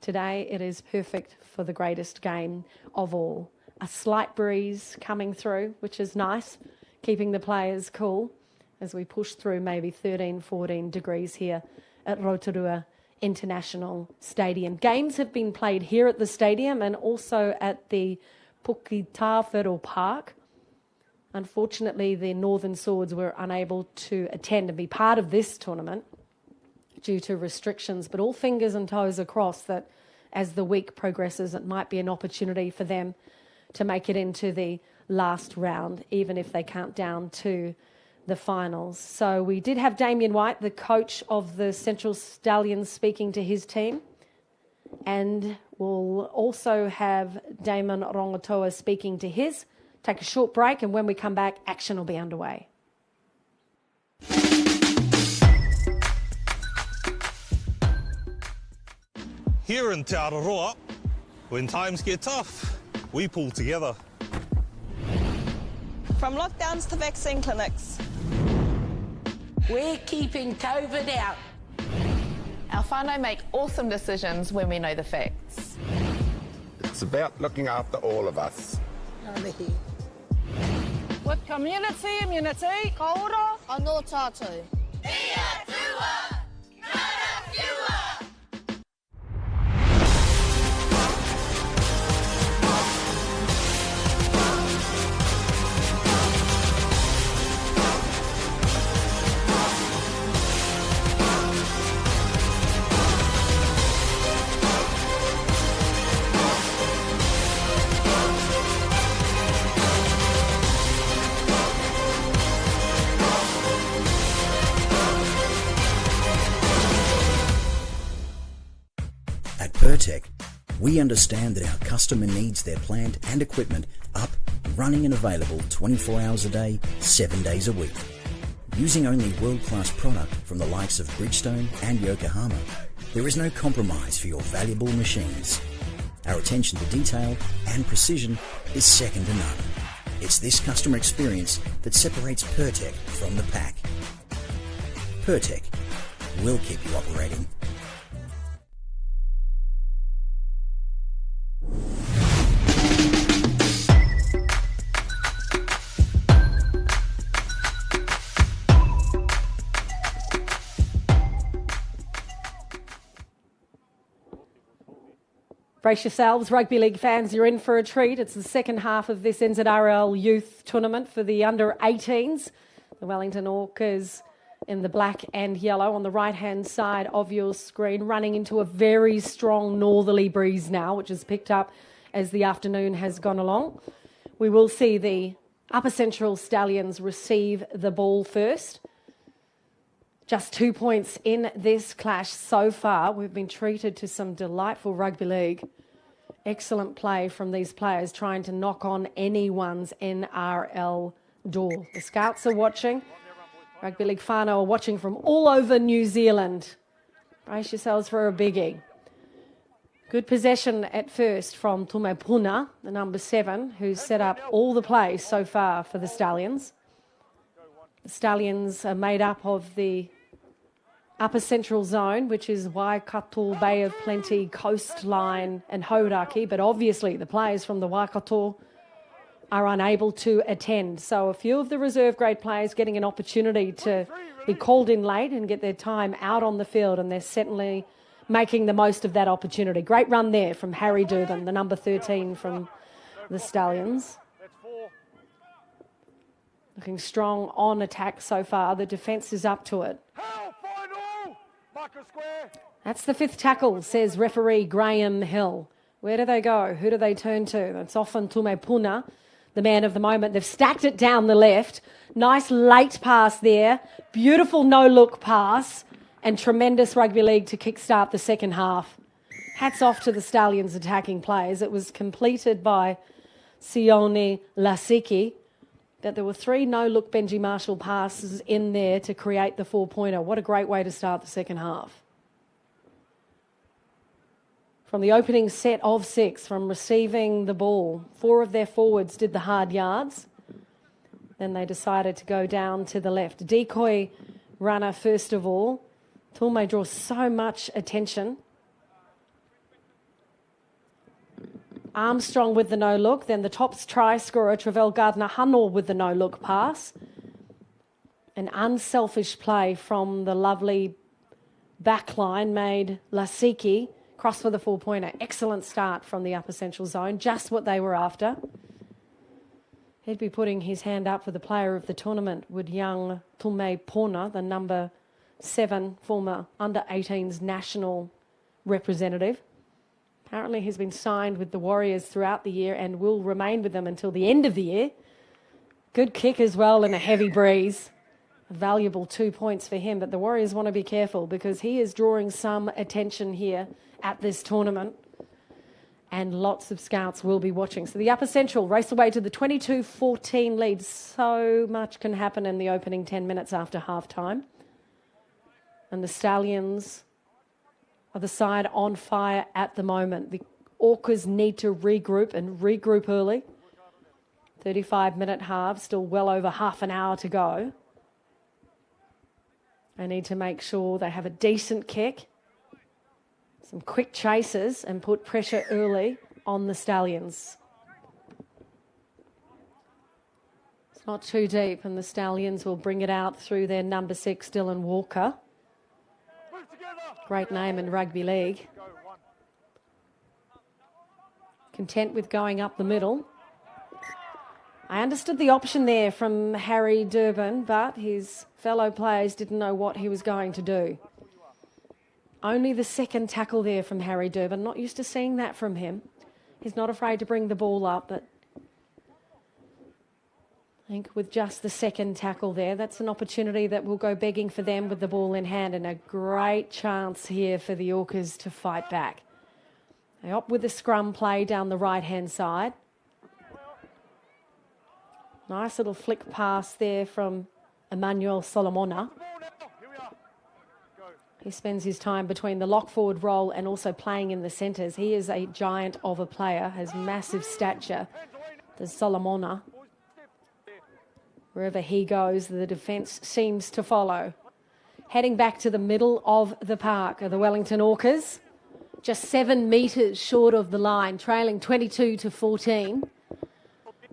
Today it is perfect for the greatest game of all. A slight breeze coming through, which is nice, keeping the players cool as we push through maybe 13, 14 degrees here at Rotorua International Stadium. Games have been played here at the stadium and also at the Puketawhero Park. Unfortunately, the Northern Swords were unable to attend and be part of this tournament due to restrictions, but all fingers and toes are crossed that as the week progresses, it might be an opportunity for them to make it into the last round, even if they count down to the finals. So we did have Damien White, the coach of the Central Stallions, speaking to his team. And we'll also have Damon Rangatahi speaking to his. Take a short break, and when we come back, action will be underway. Here in Te Araroa, when times get tough, we pull together. From lockdowns to vaccine clinics. We're keeping COVID out. Our whānau make awesome decisions when we know the facts. It's about looking after all of us. With community, immunity, kaora, anō tātou. Ia tua, kara fiua. Pertec, we understand that our customer needs their plant and equipment up, running and available 24 hours a day, 7 days a week. Using only world-class product from the likes of Bridgestone and Yokohama, there is no compromise for your valuable machines. Our attention to detail and precision is second to none. It's this customer experience that separates Pertec from the pack. Pertec, we'll keep you operating. Brace yourselves, rugby league fans, you're in for a treat. It's the second half of this NZRL youth tournament for the under-18s. The Wellington Orcas in the black and yellow on the right-hand side of your screen, running into a very strong northerly breeze now, which has picked up as the afternoon has gone along. We will see the Upper Central Stallions receive the ball first. Just 2 points in this clash so far. We've been treated to some delightful rugby league. Excellent play from these players trying to knock on anyone's NRL door. The scouts are watching. Rugby league whānau are watching from all over New Zealand. Brace yourselves for a biggie. Good possession at first from Tumaipuna, the number 7, who's set up all the plays so far for the Stallions. The Stallions are made up of the Upper Central Zone, which is Waikato, Bay of Plenty, Coastline and Hauraki, but obviously the players from the Waikato are unable to attend. So a few of the reserve grade players getting an opportunity to be called in late and get their time out on the field, and they're certainly making the most of that opportunity. Great run there from Harry Durbin, the number 13 from the Stallions. Looking strong on attack so far. The defence is up to it. That's the 5th tackle, says referee Graham Hill. Where do they go? Who do they turn to? That's often Tumaipuna, the man of the moment. They've stacked it down the left. Nice late pass there. Beautiful no-look pass. And tremendous rugby league to kickstart the second half. Hats off to the Stallions attacking players. It was completed by Sione Lasiki. That there were 3 no-look Benji Marshall passes in there to create the 4-pointer. What a great way to start the second half. From the opening set of 6, from receiving the ball, 4 of their forwards did the hard yards. Then they decided to go down to the left. Decoy runner first of all. Tulme draws so much attention. Armstrong with the no-look, then the top try scorer, Travell Gardner-Hunnell with the no-look pass. An unselfish play from the lovely backline made Lasiki cross for the 4-pointer. Excellent start from the Upper Central Zone, just what they were after. He'd be putting his hand up for the player of the tournament, would young Tumaipuna, the number 7 former under-18s national representative. Apparently he's been signed with the Warriors throughout the year and will remain with them until the end of the year. Good kick as well in a heavy breeze. A valuable 2 points for him, but the Warriors want to be careful because he is drawing some attention here at this tournament and lots of scouts will be watching. So the Upper Central race away to the 22-14 lead. So much can happen in the opening 10 minutes after half-time. And the Stallions are the side on fire at the moment. The Orcas need to regroup early. 35-minute half, still well over half an hour to go. They need to make sure they have a decent kick, some quick chases, and put pressure early on the Stallions. It's not too deep, and the Stallions will bring it out through their number 6, Dylan Walker. Great name in rugby league. Content with going up the middle. I understood the option there from Harry Durbin, but his fellow players didn't know what he was going to do. Only the 2nd tackle there from Harry Durbin. Not used to seeing that from him. He's not afraid to bring the ball up, but I think with just the 2nd tackle there, that's an opportunity that will go begging for them with the ball in hand, and a great chance here for the Orcas to fight back. They opt with the scrum play down the right-hand side. Nice little flick pass there from Emmanuel Solomona. He spends his time between the lock forward role and also playing in the centres. He is a giant of a player, has massive stature. There's Solomona. Wherever he goes, the defence seems to follow. Heading back to the middle of the park are the Wellington Orcas. Just 7 metres short of the line, trailing 22-14.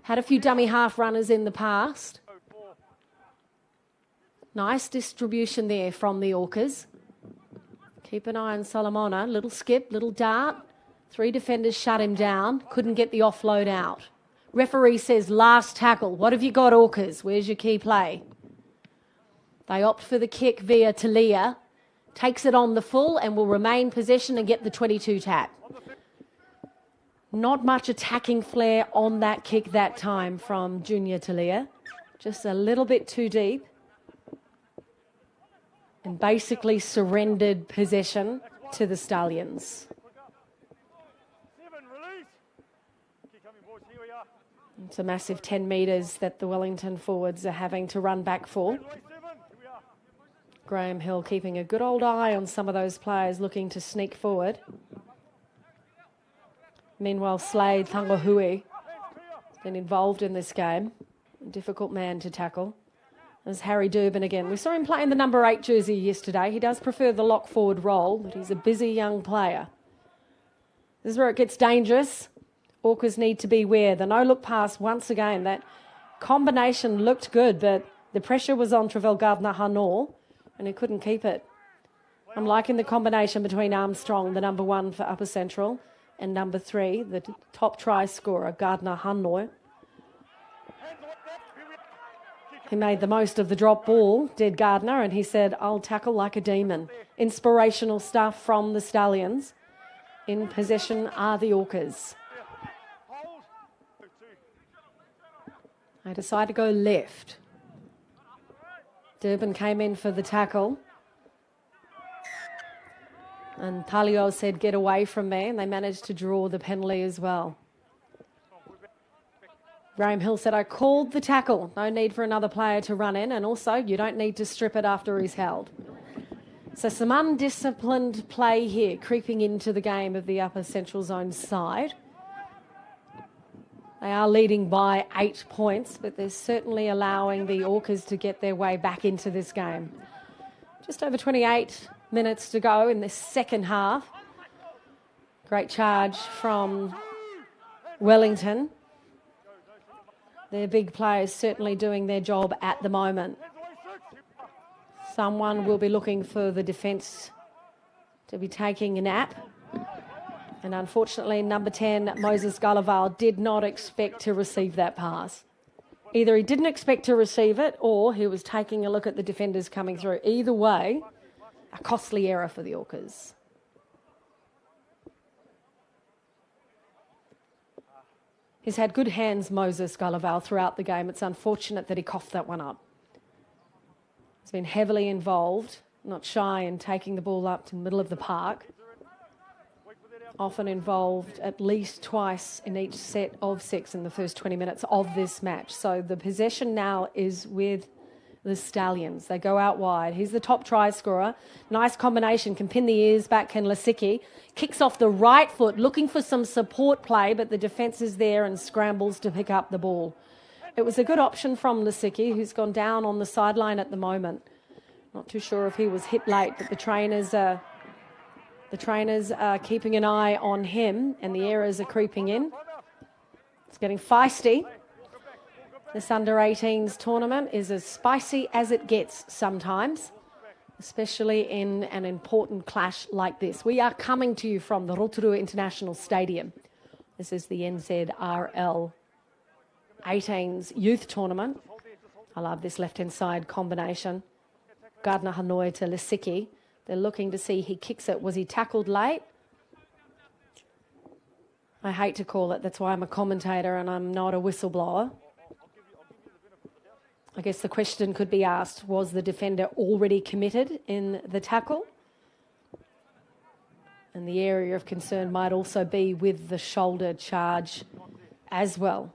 Had a few dummy half runners in the past. Nice distribution there from the Orcas. Keep an eye on Solomona. Little skip, little dart. 3 defenders shut him down. Couldn't get the offload out. Referee says last tackle. What have you got, Orcas? Where's your key play? They opt for the kick via Talia. Takes it on the full and will remain possession and get the 22 tap. Not much attacking flair on that kick that time from Junior Talia. Just a little bit too deep. And basically surrendered possession to the Stallions. It's a massive 10 metres that the Wellington forwards are having to run back for. Graham Hill keeping a good old eye on some of those players looking to sneak forward. Meanwhile, Slade Tangohui has been involved in this game. A difficult man to tackle. There's Harry Durbin again. We saw him play in the number 8 jersey yesterday. He does prefer the lock forward role, but he's a busy young player. This is where it gets dangerous. Orcas need to beware. The no-look pass once again. That combination looked good, but the pressure was on Travel Gardner-Hanor, and he couldn't keep it. I'm liking the combination between Armstrong, the number 1 for Upper Central, and number 3, the top try scorer, Gardner-Hanor. He made the most of the drop ball, did Gardner, and he said, I'll tackle like a demon. Inspirational stuff from the Stallions. In possession are the Orcas. They decide to go left. Durbin came in for the tackle. And Talio said, get away from me, and they managed to draw the penalty as well. Graham Hill said, I called the tackle. No need for another player to run in, and also you don't need to strip it after he's held. So some undisciplined play here, creeping into the game of the Upper Central Zone side. They are leading by 8 points, but they're certainly allowing the Orcas to get their way back into this game. Just over 28 minutes to go in the second half. Great charge from Wellington. Their big players certainly doing their job at the moment. Someone will be looking for the defence to be taking a nap. And unfortunately, number 10, Moses Galaval, did not expect to receive that pass. Either he didn't expect to receive it or he was taking a look at the defenders coming through. Either way, a costly error for the Orcas. He's had good hands, Moses Galaval, throughout the game. It's unfortunate that he coughed that one up. He's been heavily involved, not shy in taking the ball up to the middle of the park. Often involved at least twice in each set of 6 in the first 20 minutes of this match. So the possession now is with the Stallions. They go out wide. He's the top try scorer. Nice combination. Can pin the ears back, Ken Lasicki. Kicks off the right foot, looking for some support play, but the defence is there and scrambles to pick up the ball. It was a good option from Lasicki, who's gone down on the sideline at the moment. Not too sure if he was hit late, but the trainers are keeping an eye on him, and the errors are creeping in. It's getting feisty. This under-18s tournament is as spicy as it gets sometimes, especially in an important clash like this. We are coming to you from the Rotorua International Stadium. This is the NZRL 18s youth tournament. I love this left-hand side combination. Gardner Hanoi to Lasicki. They're looking to see he kicks it. Was he tackled late? I hate to call it. That's why I'm a commentator and I'm not a whistleblower. I guess the question could be asked, was the defender already committed in the tackle? And the area of concern might also be with the shoulder charge as well.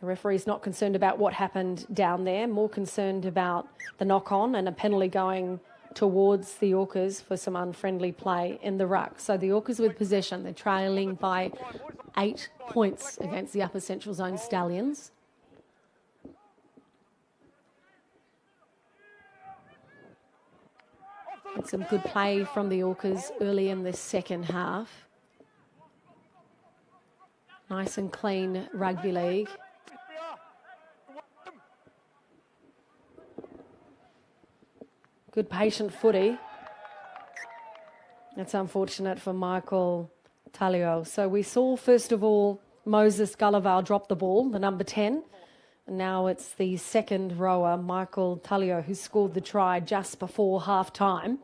The referee's not concerned about what happened down there, more concerned about the knock-on and a penalty going towards the Orcas for some unfriendly play in the ruck. So the Orcas with possession. They're trailing by 8 points against the Upper Central Zone Stallions. And some good play from the Orcas early in the second half. Nice and clean rugby league. Good patient footy. That's unfortunate for Michael Talio. So we saw, first of all, Moses Gullival drop the ball, the number 10. And now it's the second rower, Michael Talio, who scored the try just before half-time.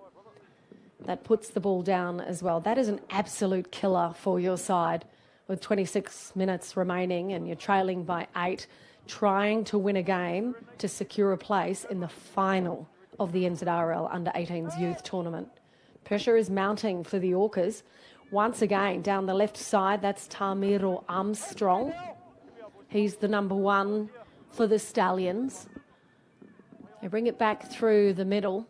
That puts the ball down as well. That is an absolute killer for your side with 26 minutes remaining and you're trailing by 8, trying to win a game to secure a place in the final of the NZRL Under-18s youth tournament. Pressure is mounting for the Orcas. Once again, down the left side, that's Tamiro Armstrong. He's the number 1 for the Stallions. They bring it back through the middle.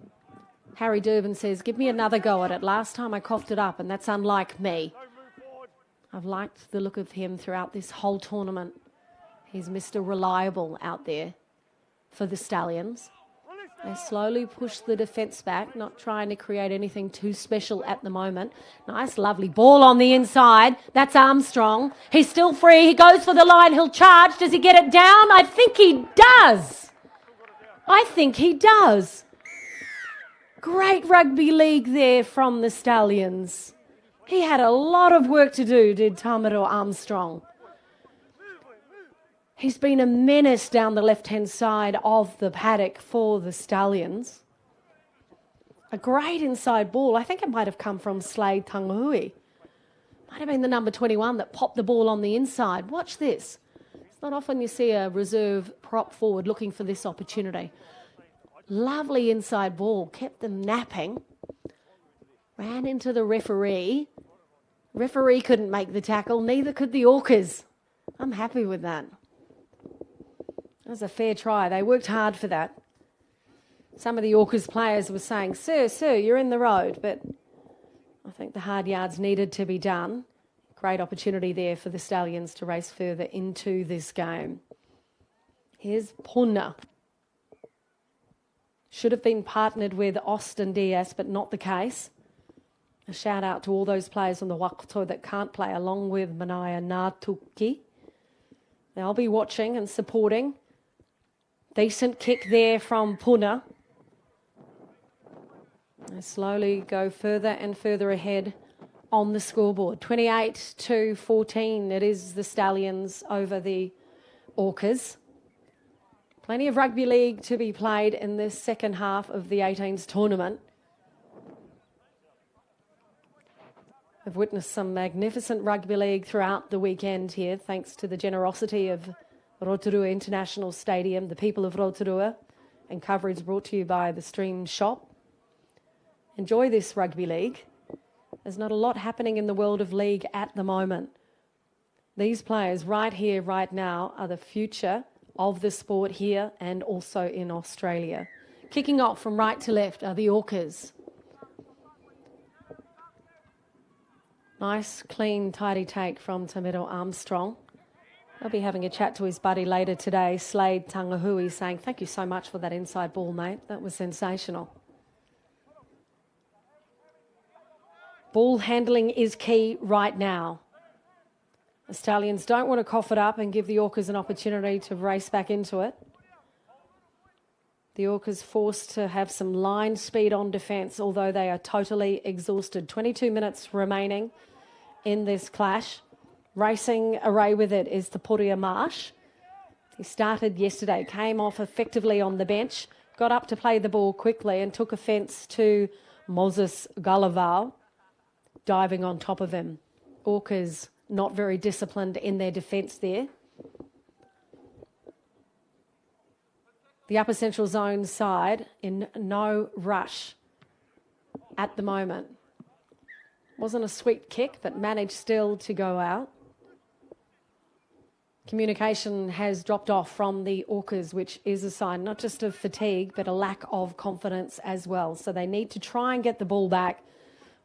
Harry Durbin says, give me another go at it. Last time I coughed it up, and that's unlike me. I've liked the look of him throughout this whole tournament. He's Mr. Reliable out there for the Stallions. They slowly push the defence back, not trying to create anything too special at the moment. Nice, lovely ball on the inside. That's Armstrong. He's still free. He goes for the line. He'll charge. Does he get it down? I think he does. I think he does. Great rugby league there from the Stallions. He had a lot of work to do, did Tamiro Armstrong. He's been a menace down the left-hand side of the paddock for the Stallions. A great inside ball. I think it might have come from Slade Tangahui. Might have been the number 21 that popped the ball on the inside. Watch this. It's not often you see a reserve prop forward looking for this opportunity. Lovely inside ball. Kept them napping. Ran into the referee. Referee couldn't make the tackle. Neither could the Orcas. I'm happy with that. That was a fair try. They worked hard for that. Some of the Orcas players were saying, Sir, you're in the road. But I think the hard yards needed to be done. Great opportunity there for the Stallions to race further into this game. Here's Puna. Should have been partnered with Austin Diaz, but not the case. A shout out to all those players on the Waikato that can't play, along with Manaya Ngātuki. They'll be watching and supporting. Decent kick there from Puna. They slowly go further and further ahead on the scoreboard. 28-14, it is the Stallions over the Orcas. Plenty of rugby league to be played in this second half of the 18s tournament. I've witnessed some magnificent rugby league throughout the weekend here, thanks to the generosity of Rotorua International Stadium, the people of Rotorua, and coverage brought to you by the Stream Shop. Enjoy this rugby league. There's not a lot happening in the world of league at the moment. These players right here, right now, are the future of the sport here and also in Australia. Kicking off from right to left are the Orcas. Nice, clean, tidy take from Tamiro Armstrong. I'll be having a chat to his buddy later today, Slade Tangahui, saying, thank you so much for that inside ball, mate. That was sensational. Ball handling is key right now. The Stallions don't want to cough it up and give the Orcas an opportunity to race back into it. The Orcas forced to have some line speed on defence, although they are totally exhausted. 22 minutes remaining in this clash. Racing away with it is the Poria Marsh. He started yesterday, came off effectively on the bench, got up to play the ball quickly and took offence to Moses Gullival diving on top of him. Orcas not very disciplined in their defence there. The Upper Central Zone side in no rush at the moment. Wasn't a sweet kick, but managed still to go out. Communication has dropped off from the Orcas, which is a sign not just of fatigue, but a lack of confidence as well. So they need to try and get the ball back.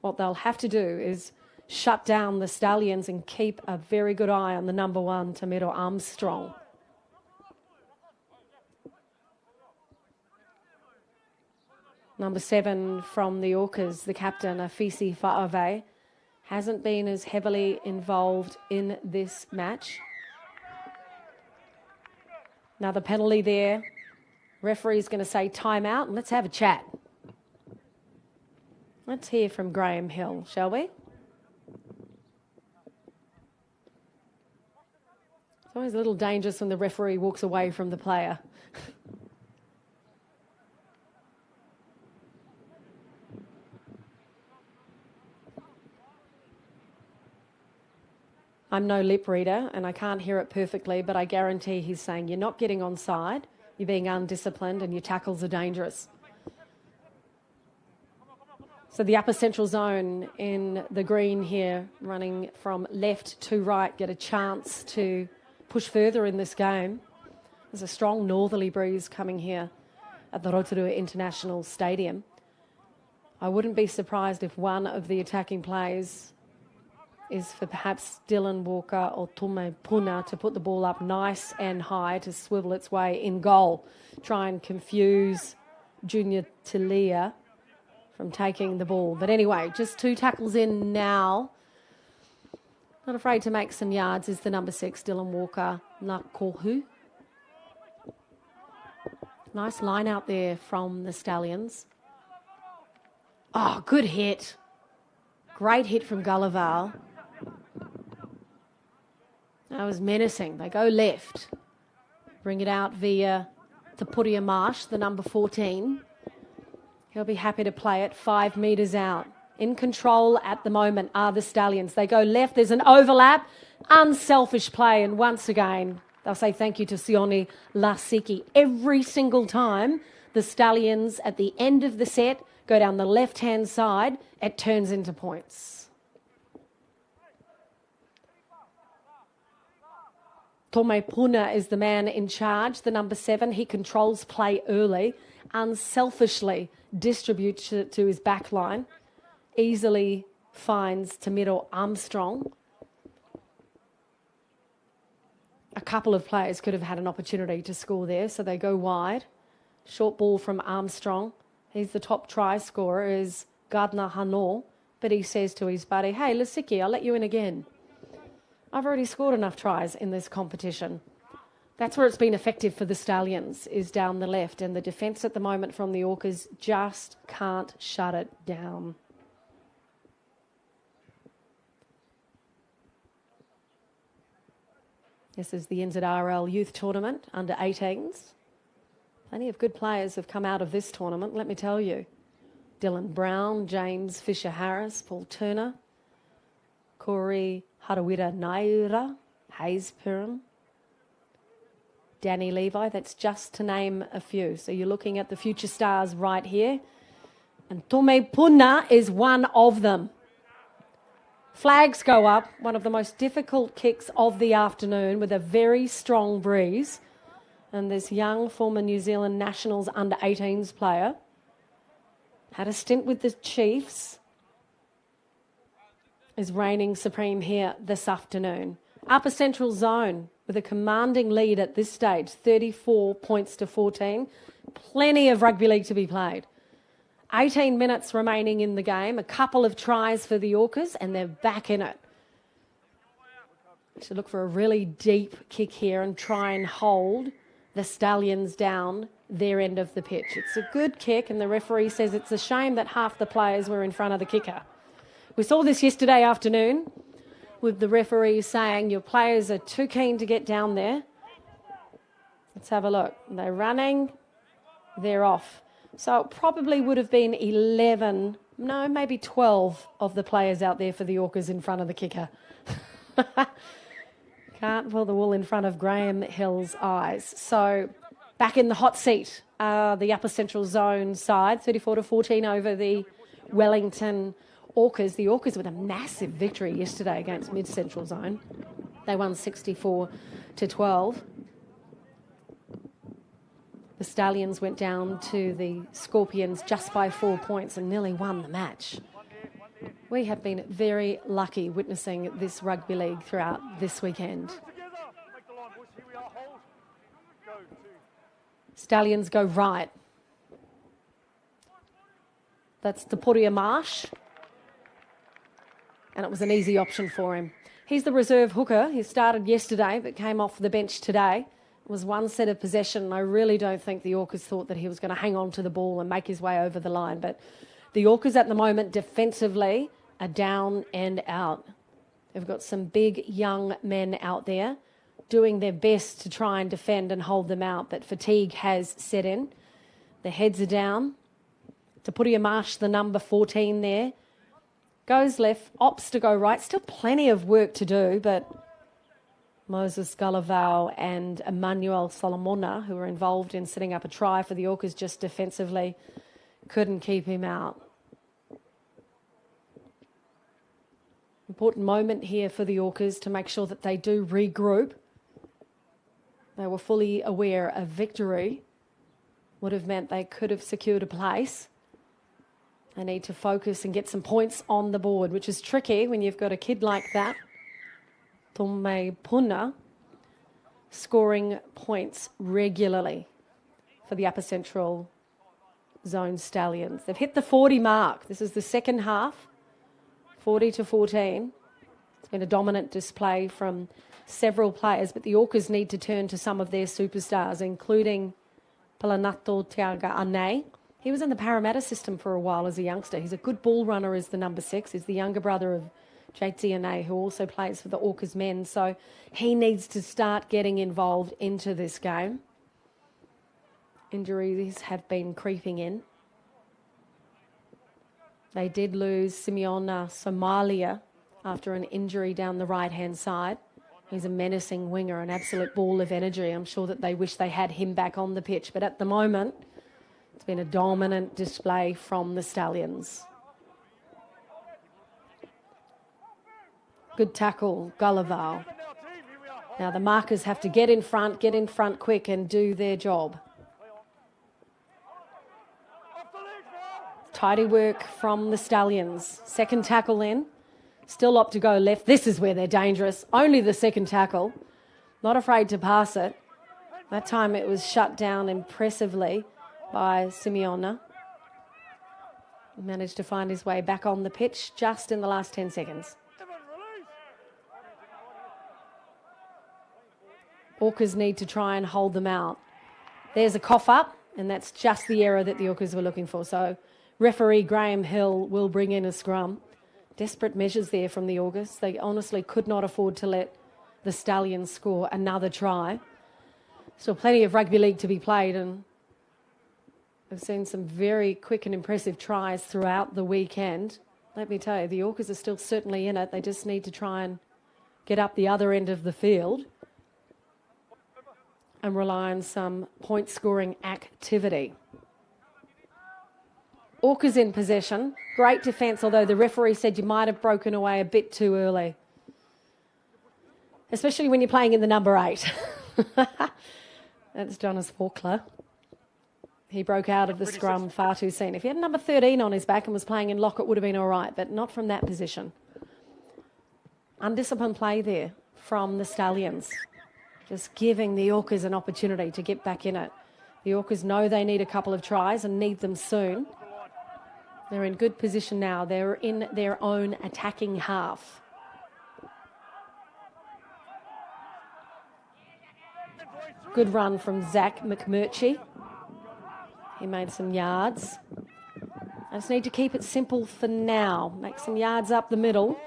What they'll have to do is shut down the Stallions and keep a very good eye on the number 1, Tamiro Armstrong. Number 7 from the Orcas, the captain, Afisi Fa'ave, hasn't been as heavily involved in this match. Another penalty there. Referee's going to say timeout, and let's have a chat. Let's hear from Graham Hill, shall we? It's always a little dangerous when the referee walks away from the player. I'm no lip reader and I can't hear it perfectly, but I guarantee he's saying you're not getting onside, you're being undisciplined and your tackles are dangerous. So the upper central zone in the green here, running from left to right, get a chance to push further in this game. There's a strong northerly breeze coming here at the Rotorua International Stadium. I wouldn't be surprised if one of the attacking players is for perhaps Dylan Walker or Tume Puna to put the ball up nice and high to swivel its way in goal. Try and confuse Junior Talia from taking the ball. But anyway, just 2 tackles in now. Not afraid to make some yards is the number 6, Dylan Walker, Nakohu. Nice line out there from the Stallions. Oh, good hit. Great hit from Gullival. That was menacing. They go left. Bring it out via Tapuria Marsh, the number 14. He'll be happy to play it 5 metres out. In control at the moment are the Stallions. They go left. There's an overlap. Unselfish play. And once again, they'll say thank you to Sione Lasiki. Every single time the Stallions at the end of the set go down the left-hand side, it turns into points. Tome Puna is the man in charge, the number 7. He controls play early, unselfishly distributes it to his back line, easily finds Tamiro Armstrong. A couple of players could have had an opportunity to score there, so they go wide. Short ball from Armstrong. He's the top try scorer, is Gardner Hanor, but he says to his buddy, hey, Lasiki, I'll let you in again. I've already scored enough tries in this competition. That's where it's been effective for the Stallions, is down the left, and the defence at the moment from the Orcas just can't shut it down. This is the NZRL Youth Tournament, under 18s. Plenty of good players have come out of this tournament, let me tell you. Dylan Brown, James Fisher-Harris, Paul Turner, Corey Harawira Naira, Hayes Piram, Danny Levi. That's just to name a few. So you're looking at the future stars right here. And Tome Puna is one of them. Flags go up. One of the most difficult kicks of the afternoon with a very strong breeze. And this young former New Zealand Nationals under 18s player had a stint with the Chiefs, is reigning supreme here this afternoon. Upper Central Zone with a commanding lead at this stage, 34 points to 14. Plenty of rugby league to be played. 18 minutes remaining in the game, a couple of tries for the Orcas, and they're back in it. Should look for a really deep kick here and try and hold the Stallions down their end of the pitch. It's a good kick, and the referee says it's a shame that half the players were in front of the kicker. We saw this yesterday afternoon with the referee saying your players are too keen to get down there. Let's have a look. They're running, they're off. So it probably would have been 11, no, maybe 12 of the players out there for the Orcas in front of the kicker. Can't pull the wool in front of Graham Hill's eyes. So back in the hot seat, the Upper Central Zone side, 34 to 14 over the Wellington Orcas. The Orcas with a massive victory yesterday against Mid-Central Zone. They won 64-12. The Stallions went down to the Scorpions just by 4 points and nearly won the match. We have been very lucky witnessing this rugby league throughout this weekend. Stallions go right. That's Tapuria Marsh. And it was an easy option for him. He's the reserve hooker. He started yesterday but came off the bench today. It was one set of possession. I really don't think the Orcas thought that he was going to hang on to the ball and make his way over the line. But the Orcas at the moment defensively are down and out. They've got some big young men out there doing their best to try and defend and hold them out, but fatigue has set in. The heads are down. Tapuria Marsh, the number 14 there, goes left, opts to go right. Still plenty of work to do, but Moses Galavau and Emmanuel Solomona, who were involved in setting up a try for the Orcas just defensively, couldn't keep him out. Important moment here for the Orcas to make sure that they do regroup. They were fully aware a victory would have meant they could have secured a place. They need to focus and get some points on the board, which is tricky when you've got a kid like that, Tome Puna, scoring points regularly for the Upper Central Zone Stallions. They've hit the 40 mark. This is the second half, 40-14. It's been a dominant display from several players, but the Orcas need to turn to some of their superstars, including Palanato Tiaga Ane. He was in the Parramatta system for a while as a youngster. He's a good ball runner as the number 6. He's the younger brother of JT Ane, who also plays for the Orcas men. So he needs to start getting involved into this game. Injuries have been creeping in. They did lose Simeona Somalia after an injury down the right-hand side. He's a menacing winger, an absolute ball of energy. I'm sure that they wish they had him back on the pitch. But at the moment, it's been a dominant display from the Stallions. Good tackle, Galavau. Now the markers have to get in front quick and do their job. Tidy work from the Stallions. Second tackle in. Still up to go left. This is where they're dangerous. Only the second tackle. Not afraid to pass it. That time it was shut down impressively by Simeona. Managed to find his way back on the pitch just in the last 10 seconds. Orcas need to try and hold them out. There's a cough up, and that's just the error that the Orcas were looking for. So referee Graham Hill will bring in a scrum. Desperate measures there from the Orcas. They honestly could not afford to let the Stallions score another try. Still plenty of rugby league to be played, and I've seen some very quick and impressive tries throughout the weekend. Let me tell you, the Orcas are still certainly in it. They just need to try and get up the other end of the field and rely on some point-scoring activity. Orcas in possession. Great defence, although the referee said you might have broken away a bit too early. Especially when you're playing in the number 8. That's Jonas Faulkner. He broke out of the scrum far too soon. If he had number 13 on his back and was playing in lock, it would have been all right, but not from that position. Undisciplined play there from the Stallions. Just giving the Orcas an opportunity to get back in it. The Orcas know they need a couple of tries and need them soon. They're in good position now. They're in their own attacking half. Good run from Zach McMurchie. He made some yards. I just need to keep it simple for now. Make some yards up the middle.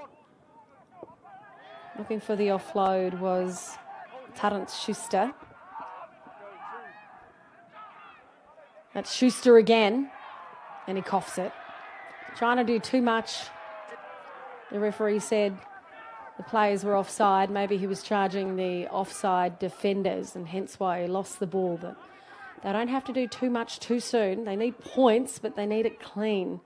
Looking for the offload was Terence Schuster. That's Schuster again, and he coughs it. Trying to do too much. The referee said the players were offside. Maybe he was charging the offside defenders, and hence why he lost the ball. But they don't have to do too much too soon. They need points, but they need it clean.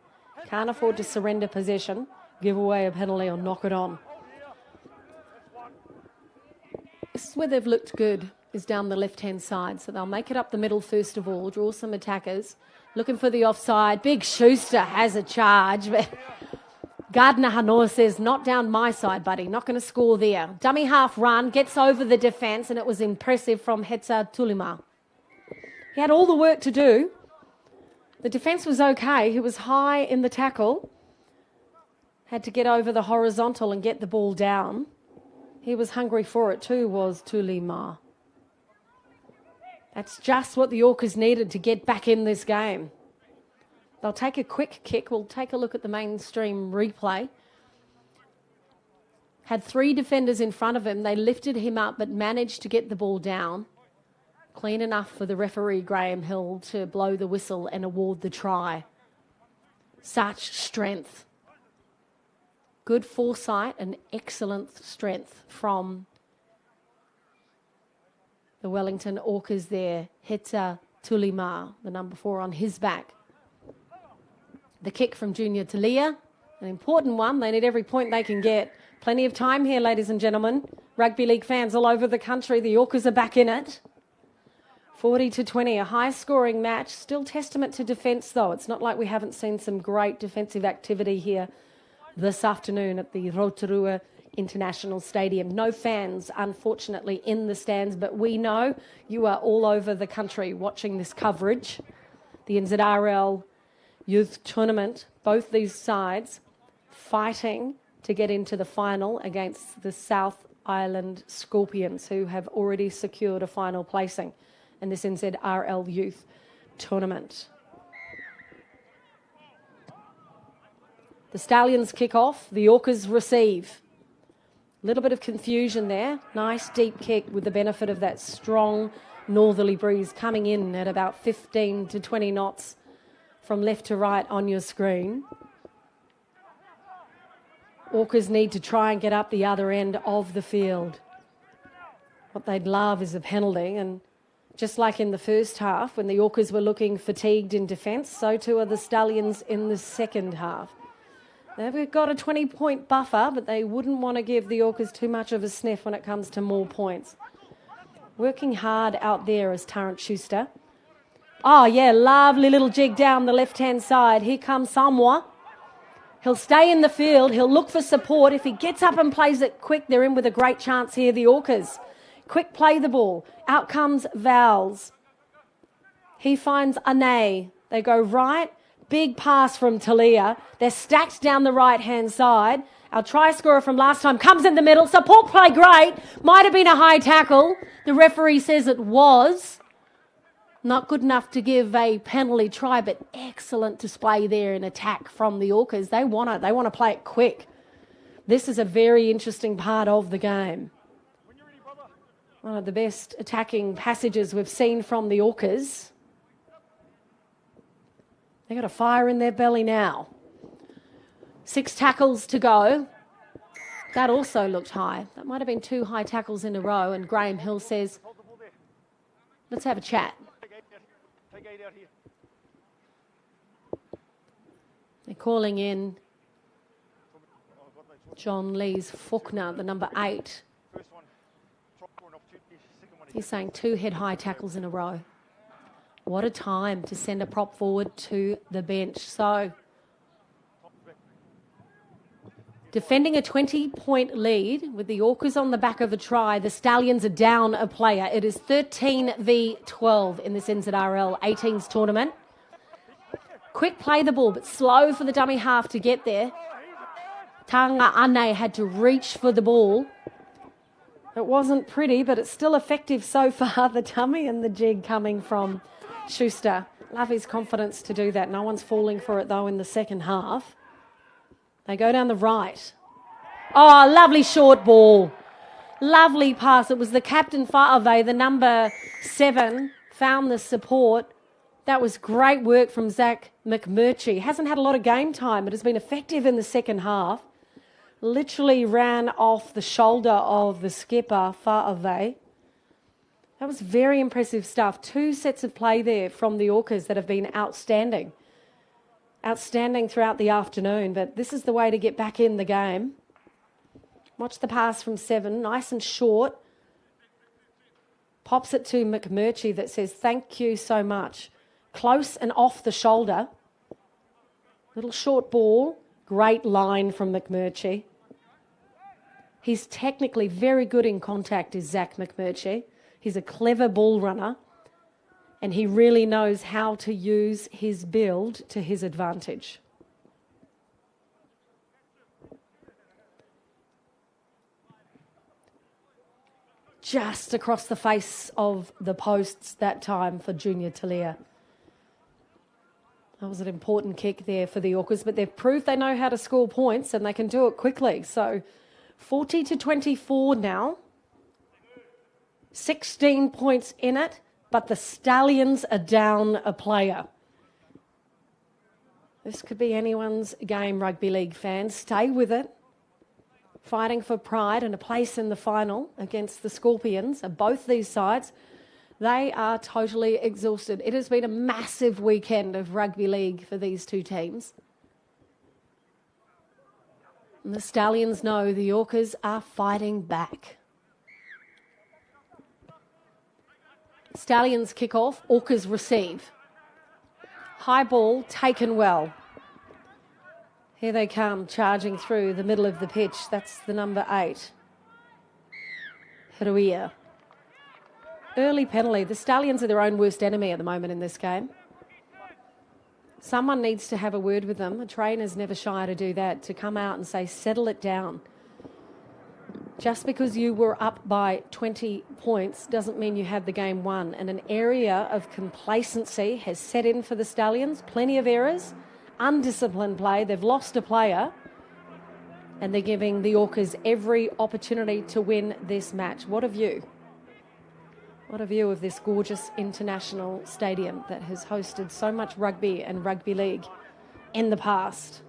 Can't afford to surrender possession, give away a penalty or knock it on. This is where they've looked good, is down the left-hand side. So they'll make it up the middle first of all, draw some attackers. Looking for the offside. Big Schuster has a charge, but Gardner Hanor says, not down my side, buddy. Not going to score there. Dummy half run, gets over the defence, and it was impressive from Hetza Tulima. He had all the work to do. The defence was okay. He was high in the tackle. Had to get over the horizontal and get the ball down. He was hungry for it too, was Tulima. That's just what the Orcas needed to get back in this game. They'll take a quick kick. We'll take a look at the mainstream replay. Had 3 defenders in front of him. They lifted him up but managed to get the ball down. Clean enough for the referee, Graham Hill, to blow the whistle and award the try. Such strength. Good foresight and excellent strength from the Wellington Orcas there. Hetza Tulima, the number 4 on his back. The kick from Junior Talia, an important one. They need every point they can get. Plenty of time here, ladies and gentlemen. Rugby league fans all over the country. The Orcas are back in it. 40-20, a high-scoring match. Still testament to defence, though. It's not like we haven't seen some great defensive activity here this afternoon at the Rotorua International Stadium. No fans, unfortunately, in the stands, but we know you are all over the country watching this coverage. The NZRL Youth Tournament, both these sides fighting to get into the final against the South Island Scorpions, who have already secured a final placing in this NZRL Youth Tournament. The Stallions kick off, the Orcas receive. A little bit of confusion there. Nice deep kick with the benefit of that strong northerly breeze coming in at about 15 to 20 knots from left to right on your screen. Orcas need to try and get up the other end of the field. What they'd love is a penalty, and just like in the first half, when the Orcas were looking fatigued in defence, so too are the Stallions in the second half. They've got a 20-point buffer, but they wouldn't want to give the Orcas too much of a sniff when it comes to more points. Working hard out there is Tarrant Schuster. Oh, yeah, lovely little jig down the left-hand side. Here comes Samoa. He'll stay in the field. He'll look for support. If he gets up and plays it quick, they're in with a great chance here, the Orcas. Quick play the ball. Out comes Vowles. He finds Ane. They go right. Big pass from Talia. They're stacked down the right-hand side. Our try scorer from last time comes in the middle. Support play great. Might have been a high tackle. The referee says it was. Not good enough to give a penalty try, but excellent display there in attack from the Orcas. They want it. They want to play it quick. This is a very interesting part of the game. One of the best attacking passages we've seen from the Orcas. They've got a fire in their belly now. 6 tackles to go. That also looked high. That might have been 2 high tackles in a row, and Graham Hill says, let's have a chat. They're calling in John Lees Faulkner, the number 8. He's saying 2 head-high tackles in a row. What a time to send a prop forward to the bench. So, defending a 20-point lead with the Orcas on the back of a try, the Stallions are down a player. It is 13v12 in this NZRL 18s tournament. Quick play the ball, but slow for the dummy half to get there. Tanga Ane had to reach for the ball. It wasn't pretty, but it's still effective so far. The dummy and the jig coming from Schuster. Love his confidence to do that. No one's falling for it, though, in the second half. They go down the right. Oh, lovely short ball. Lovely pass. It was the captain, Fa'ave, the number 7, found the support. That was great work from Zach McMurtry. Hasn't had a lot of game time, but has been effective in the second half. Literally ran off the shoulder of the skipper, Fa'ave. That was very impressive stuff. 2 sets of play there from the Orcas that have been outstanding. outstanding throughout the afternoon, but this is the way to get back in the game. Watch the pass from 7, nice and short. Pops it to McMurtry that says, thank you so much. Close and off the shoulder. Little short ball. Great line from McMurtry. He's technically very good in contact, is Zach McMurtry. He's a clever ball runner, and he really knows how to use his build to his advantage. Just across the face of the posts that time for Junior Talia. That was an important kick there for the Orcas, but they've proved they know how to score points and they can do it quickly. So 40-24 now. 16 points in it, but the Stallions are down a player. This could be anyone's game, rugby league fans. Stay with it. Fighting for pride and a place in the final against the Scorpions of both these sides. They are totally exhausted. It has been a massive weekend of rugby league for these two teams. And the Stallions know the Orcas are fighting back. Stallions kick off, Orcas receive. High ball taken well. Here they come, charging through the middle of the pitch. That's the number 8. Hiruia. Early penalty. The Stallions are their own worst enemy at the moment in this game. Someone needs to have a word with them. A trainer's never shy to do that, to come out and say, settle it down. Just because you were up by 20 points doesn't mean you have the game won. And an area of complacency has set in for the Stallions. Plenty of errors, undisciplined play. They've lost a player. And they're giving the Orcas every opportunity to win this match. What a view. What a view of this gorgeous international stadium that has hosted so much rugby and rugby league in the past.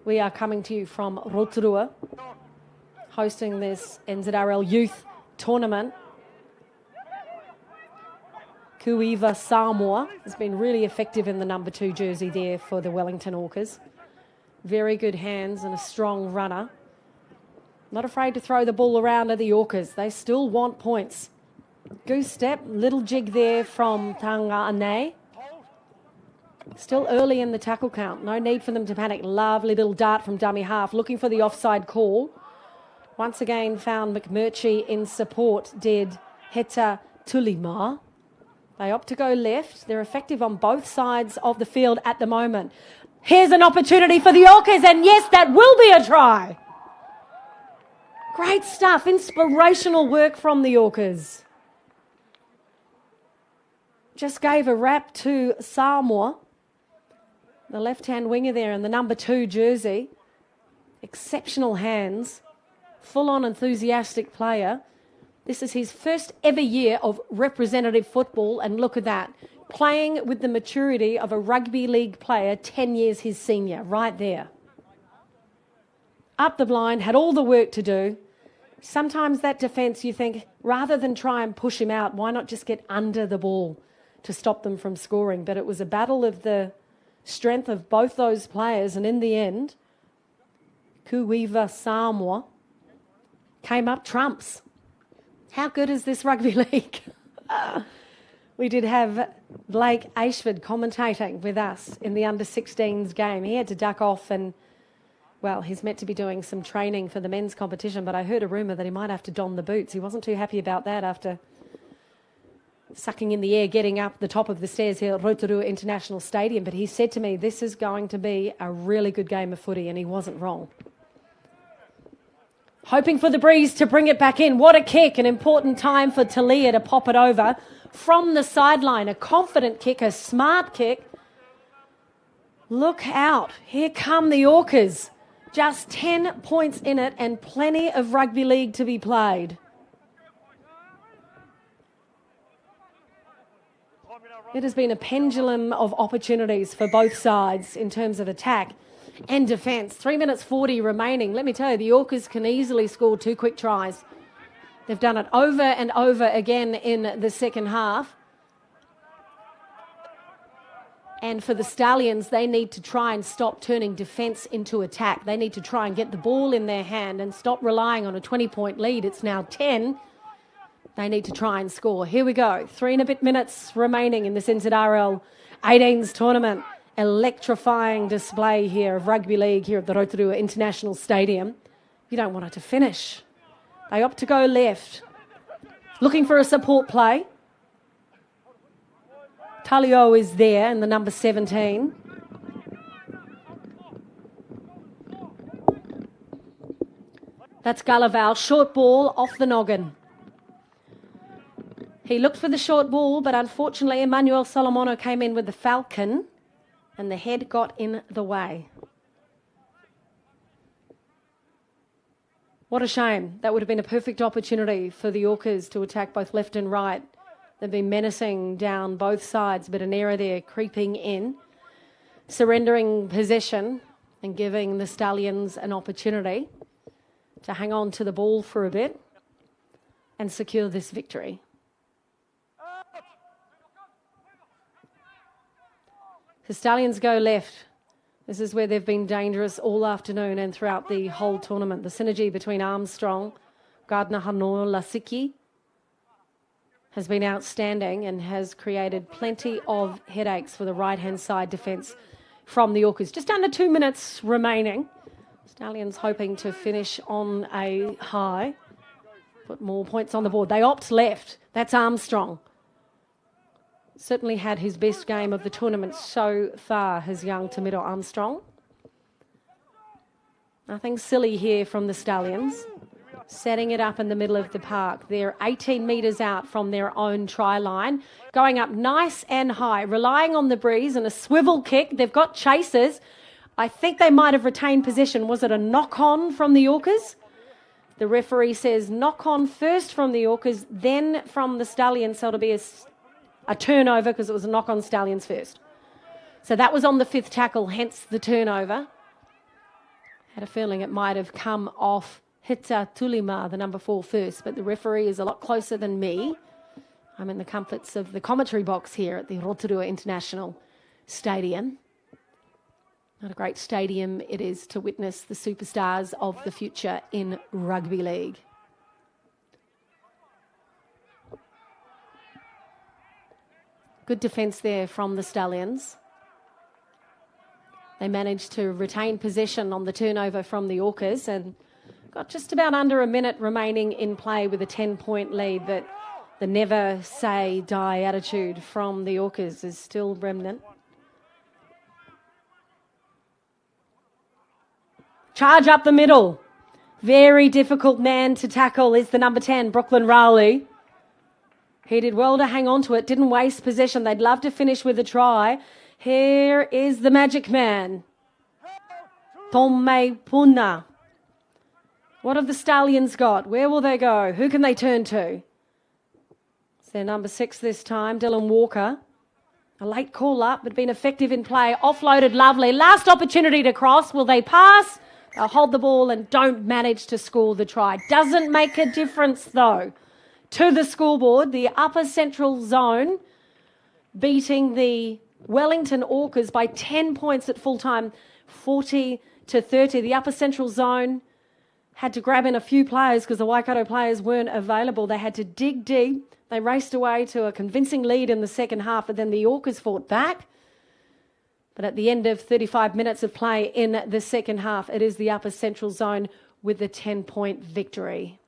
We are coming to you from Rotorua, hosting this NZRL youth tournament. Kuiva Samoa has been really effective in the number 2 jersey there for the Wellington Orcas. Very good hands and a strong runner. Not afraid to throw the ball around at the Orcas. They still want points. Goose step, little jig there from Tanga'ane. Still early in the tackle count. No need for them to panic. Lovely little dart from dummy half, looking for the offside call. Once again found McMurtry in support, did Heta Tulima. They opt to go left. They're effective on both sides of the field at the moment. Here's an opportunity for the Orcas, and yes, that will be a try. Great stuff. Inspirational work from the Orcas. Just gave a wrap to Samoa, the left-hand winger there in the number 2 jersey. Exceptional hands, full-on enthusiastic player. This is his first ever year of representative football, and look at that. Playing with the maturity of a rugby league player 10 years his senior, right there. Up the blind, had all the work to do. Sometimes that defence, you think, rather than try and push him out, why not just get under the ball to stop them from scoring? But it was a battle of the strength of both those players, and in the end, Kuiva Samoa came up trumps. How good is this rugby league? We did have Blake Ashford commentating with us in the under-16s game. He had to duck off and, well, he's meant to be doing some training for the men's competition, but I heard a rumour that he might have to don the boots. He wasn't too happy about that after sucking in the air, getting up the top of the stairs here at Rotorua International Stadium. But he said to me, this is going to be a really good game of footy, and he wasn't wrong. Hoping for the breeze to bring it back in. What a kick, an important time for Talia to pop it over from the sideline. A confident kick, a smart kick. Look out, here come the Orcas. Just 10 points in it and plenty of rugby league to be played. It has been a pendulum of opportunities for both sides in terms of attack and defence. 3 minutes 40 remaining. Let me tell you, the Orcas can easily score 2 quick tries. They've done it over and over again in the second half. And for the Stallions, they need to try and stop turning defence into attack. They need to try and get the ball in their hand and stop relying on a 20-point lead. It's now 10. They need to try and score. Here we go. 3 and a bit minutes remaining in this NZRL 18s tournament. Electrifying display here of rugby league here at the Rotorua International Stadium. You don't want it to finish. They opt to go left. Looking for a support play. Talio is there in the number 17. That's Galaval. Short ball off the noggin. He looked for the short ball, but unfortunately Emmanuel Solomono came in with the Falcon and the head got in the way. What a shame. That would have been a perfect opportunity for the Orcas to attack both left and right. They've been menacing down both sides, but an error there creeping in, surrendering possession and giving the Stallions an opportunity to hang on to the ball for a bit and secure this victory. The Stallions go left. This is where they've been dangerous all afternoon and throughout the whole tournament. The synergy between Armstrong, Gardner, Hanor, Lasiki has been outstanding and has created plenty of headaches for the right-hand side defence from the Orcas. Just under 2 minutes remaining. Stallions hoping to finish on a high, put more points on the board. They opt left. That's Armstrong. Certainly had his best game of the tournament so far, his young Tamido Armstrong. Nothing silly here from the Stallions. Setting it up in the middle of the park. They're 18 metres out from their own try line. Going up nice and high, relying on the breeze and a swivel kick. They've got chasers. I think they might have retained possession. Was it a knock-on from the Orcas? The referee says knock-on first from the Orcas, then from the Stallions. So it'll be a turnover because it was a knock-on Stallions first. So that was on the 5th tackle, hence the turnover. Had a feeling it might have come off Hita Tulima, the number 4 first, but the referee is a lot closer than me. I'm in the comforts of the commentary box here at the Rotorua International Stadium. What a great stadium it is to witness the superstars of the future in rugby league. Good defence there from the Stallions. They managed to retain possession on the turnover from the Orcas and got just about under a minute remaining in play with a 10-point lead, but the never say die attitude from the Orcas is still remnant. Charge up the middle. Very difficult man to tackle is the number 10, Brooklyn Rowley. He did well to hang on to it, didn't waste possession. They'd love to finish with a try. Here is the magic man, Tome Puna. What have the Stallions got? Where will they go? Who can they turn to? It's their number 6 this time, Dylan Walker. A late call up, but been effective in play. Offloaded lovely. Last opportunity to cross. Will they pass? They'll hold the ball and don't manage to score the try. Doesn't make a difference, though, to the scoreboard. The upper central zone beating the Wellington Orcas by 10 points at full time, 40-30. The upper central zone had to grab in a few players because the Waikato players weren't available. They had to dig deep. They raced away to a convincing lead in the second half, but then the Orcas fought back. But at the end of 35 minutes of play in the second half, it is the upper central zone with the 10-point victory.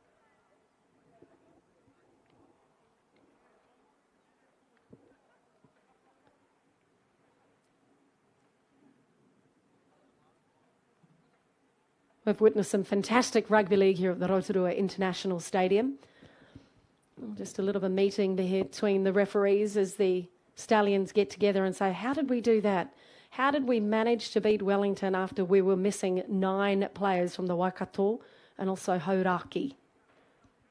We've witnessed some fantastic rugby league here at the Rotorua International Stadium. Just a little bit of a meeting between the referees as the Stallions get together and say, how did we do that? How did we manage to beat Wellington after we were missing 9 players from the Waikato and also Hauraki?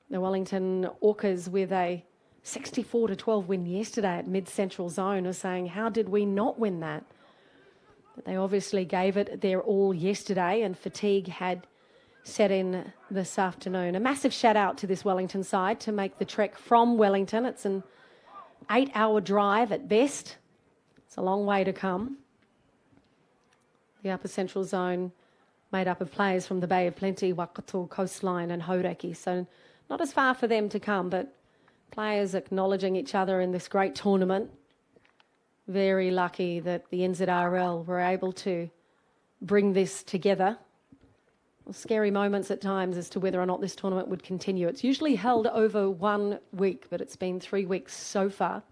The Wellington Orcas with a 64-12 win yesterday at mid-central zone are saying, how did we not win that? But they obviously gave it their all yesterday and fatigue had set in this afternoon. A massive shout out to this Wellington side to make the trek from Wellington. It's an 8-hour drive at best. It's a long way to come. The upper central zone made up of players from the Bay of Plenty, Waikato coastline and Hauraki. So not as far for them to come, but players acknowledging each other in this great tournament. Very lucky that the NZRL were able to bring this together. Well, scary moments at times as to whether or not this tournament would continue. It's usually held over 1 week, but it's been 3 weeks so far.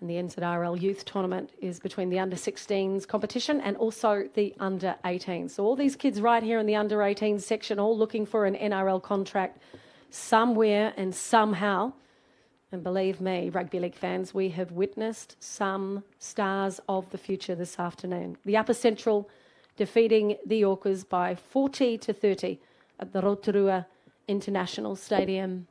And the NZRL Youth Tournament is between the under-16s competition and also the under-18s. So all these kids right here in the under-18s section all looking for an NRL contract somewhere and somehow. And believe me, rugby league fans, we have witnessed some stars of the future this afternoon. The Upper Central defeating the Orcas by 40-30 at the Rotorua International Stadium.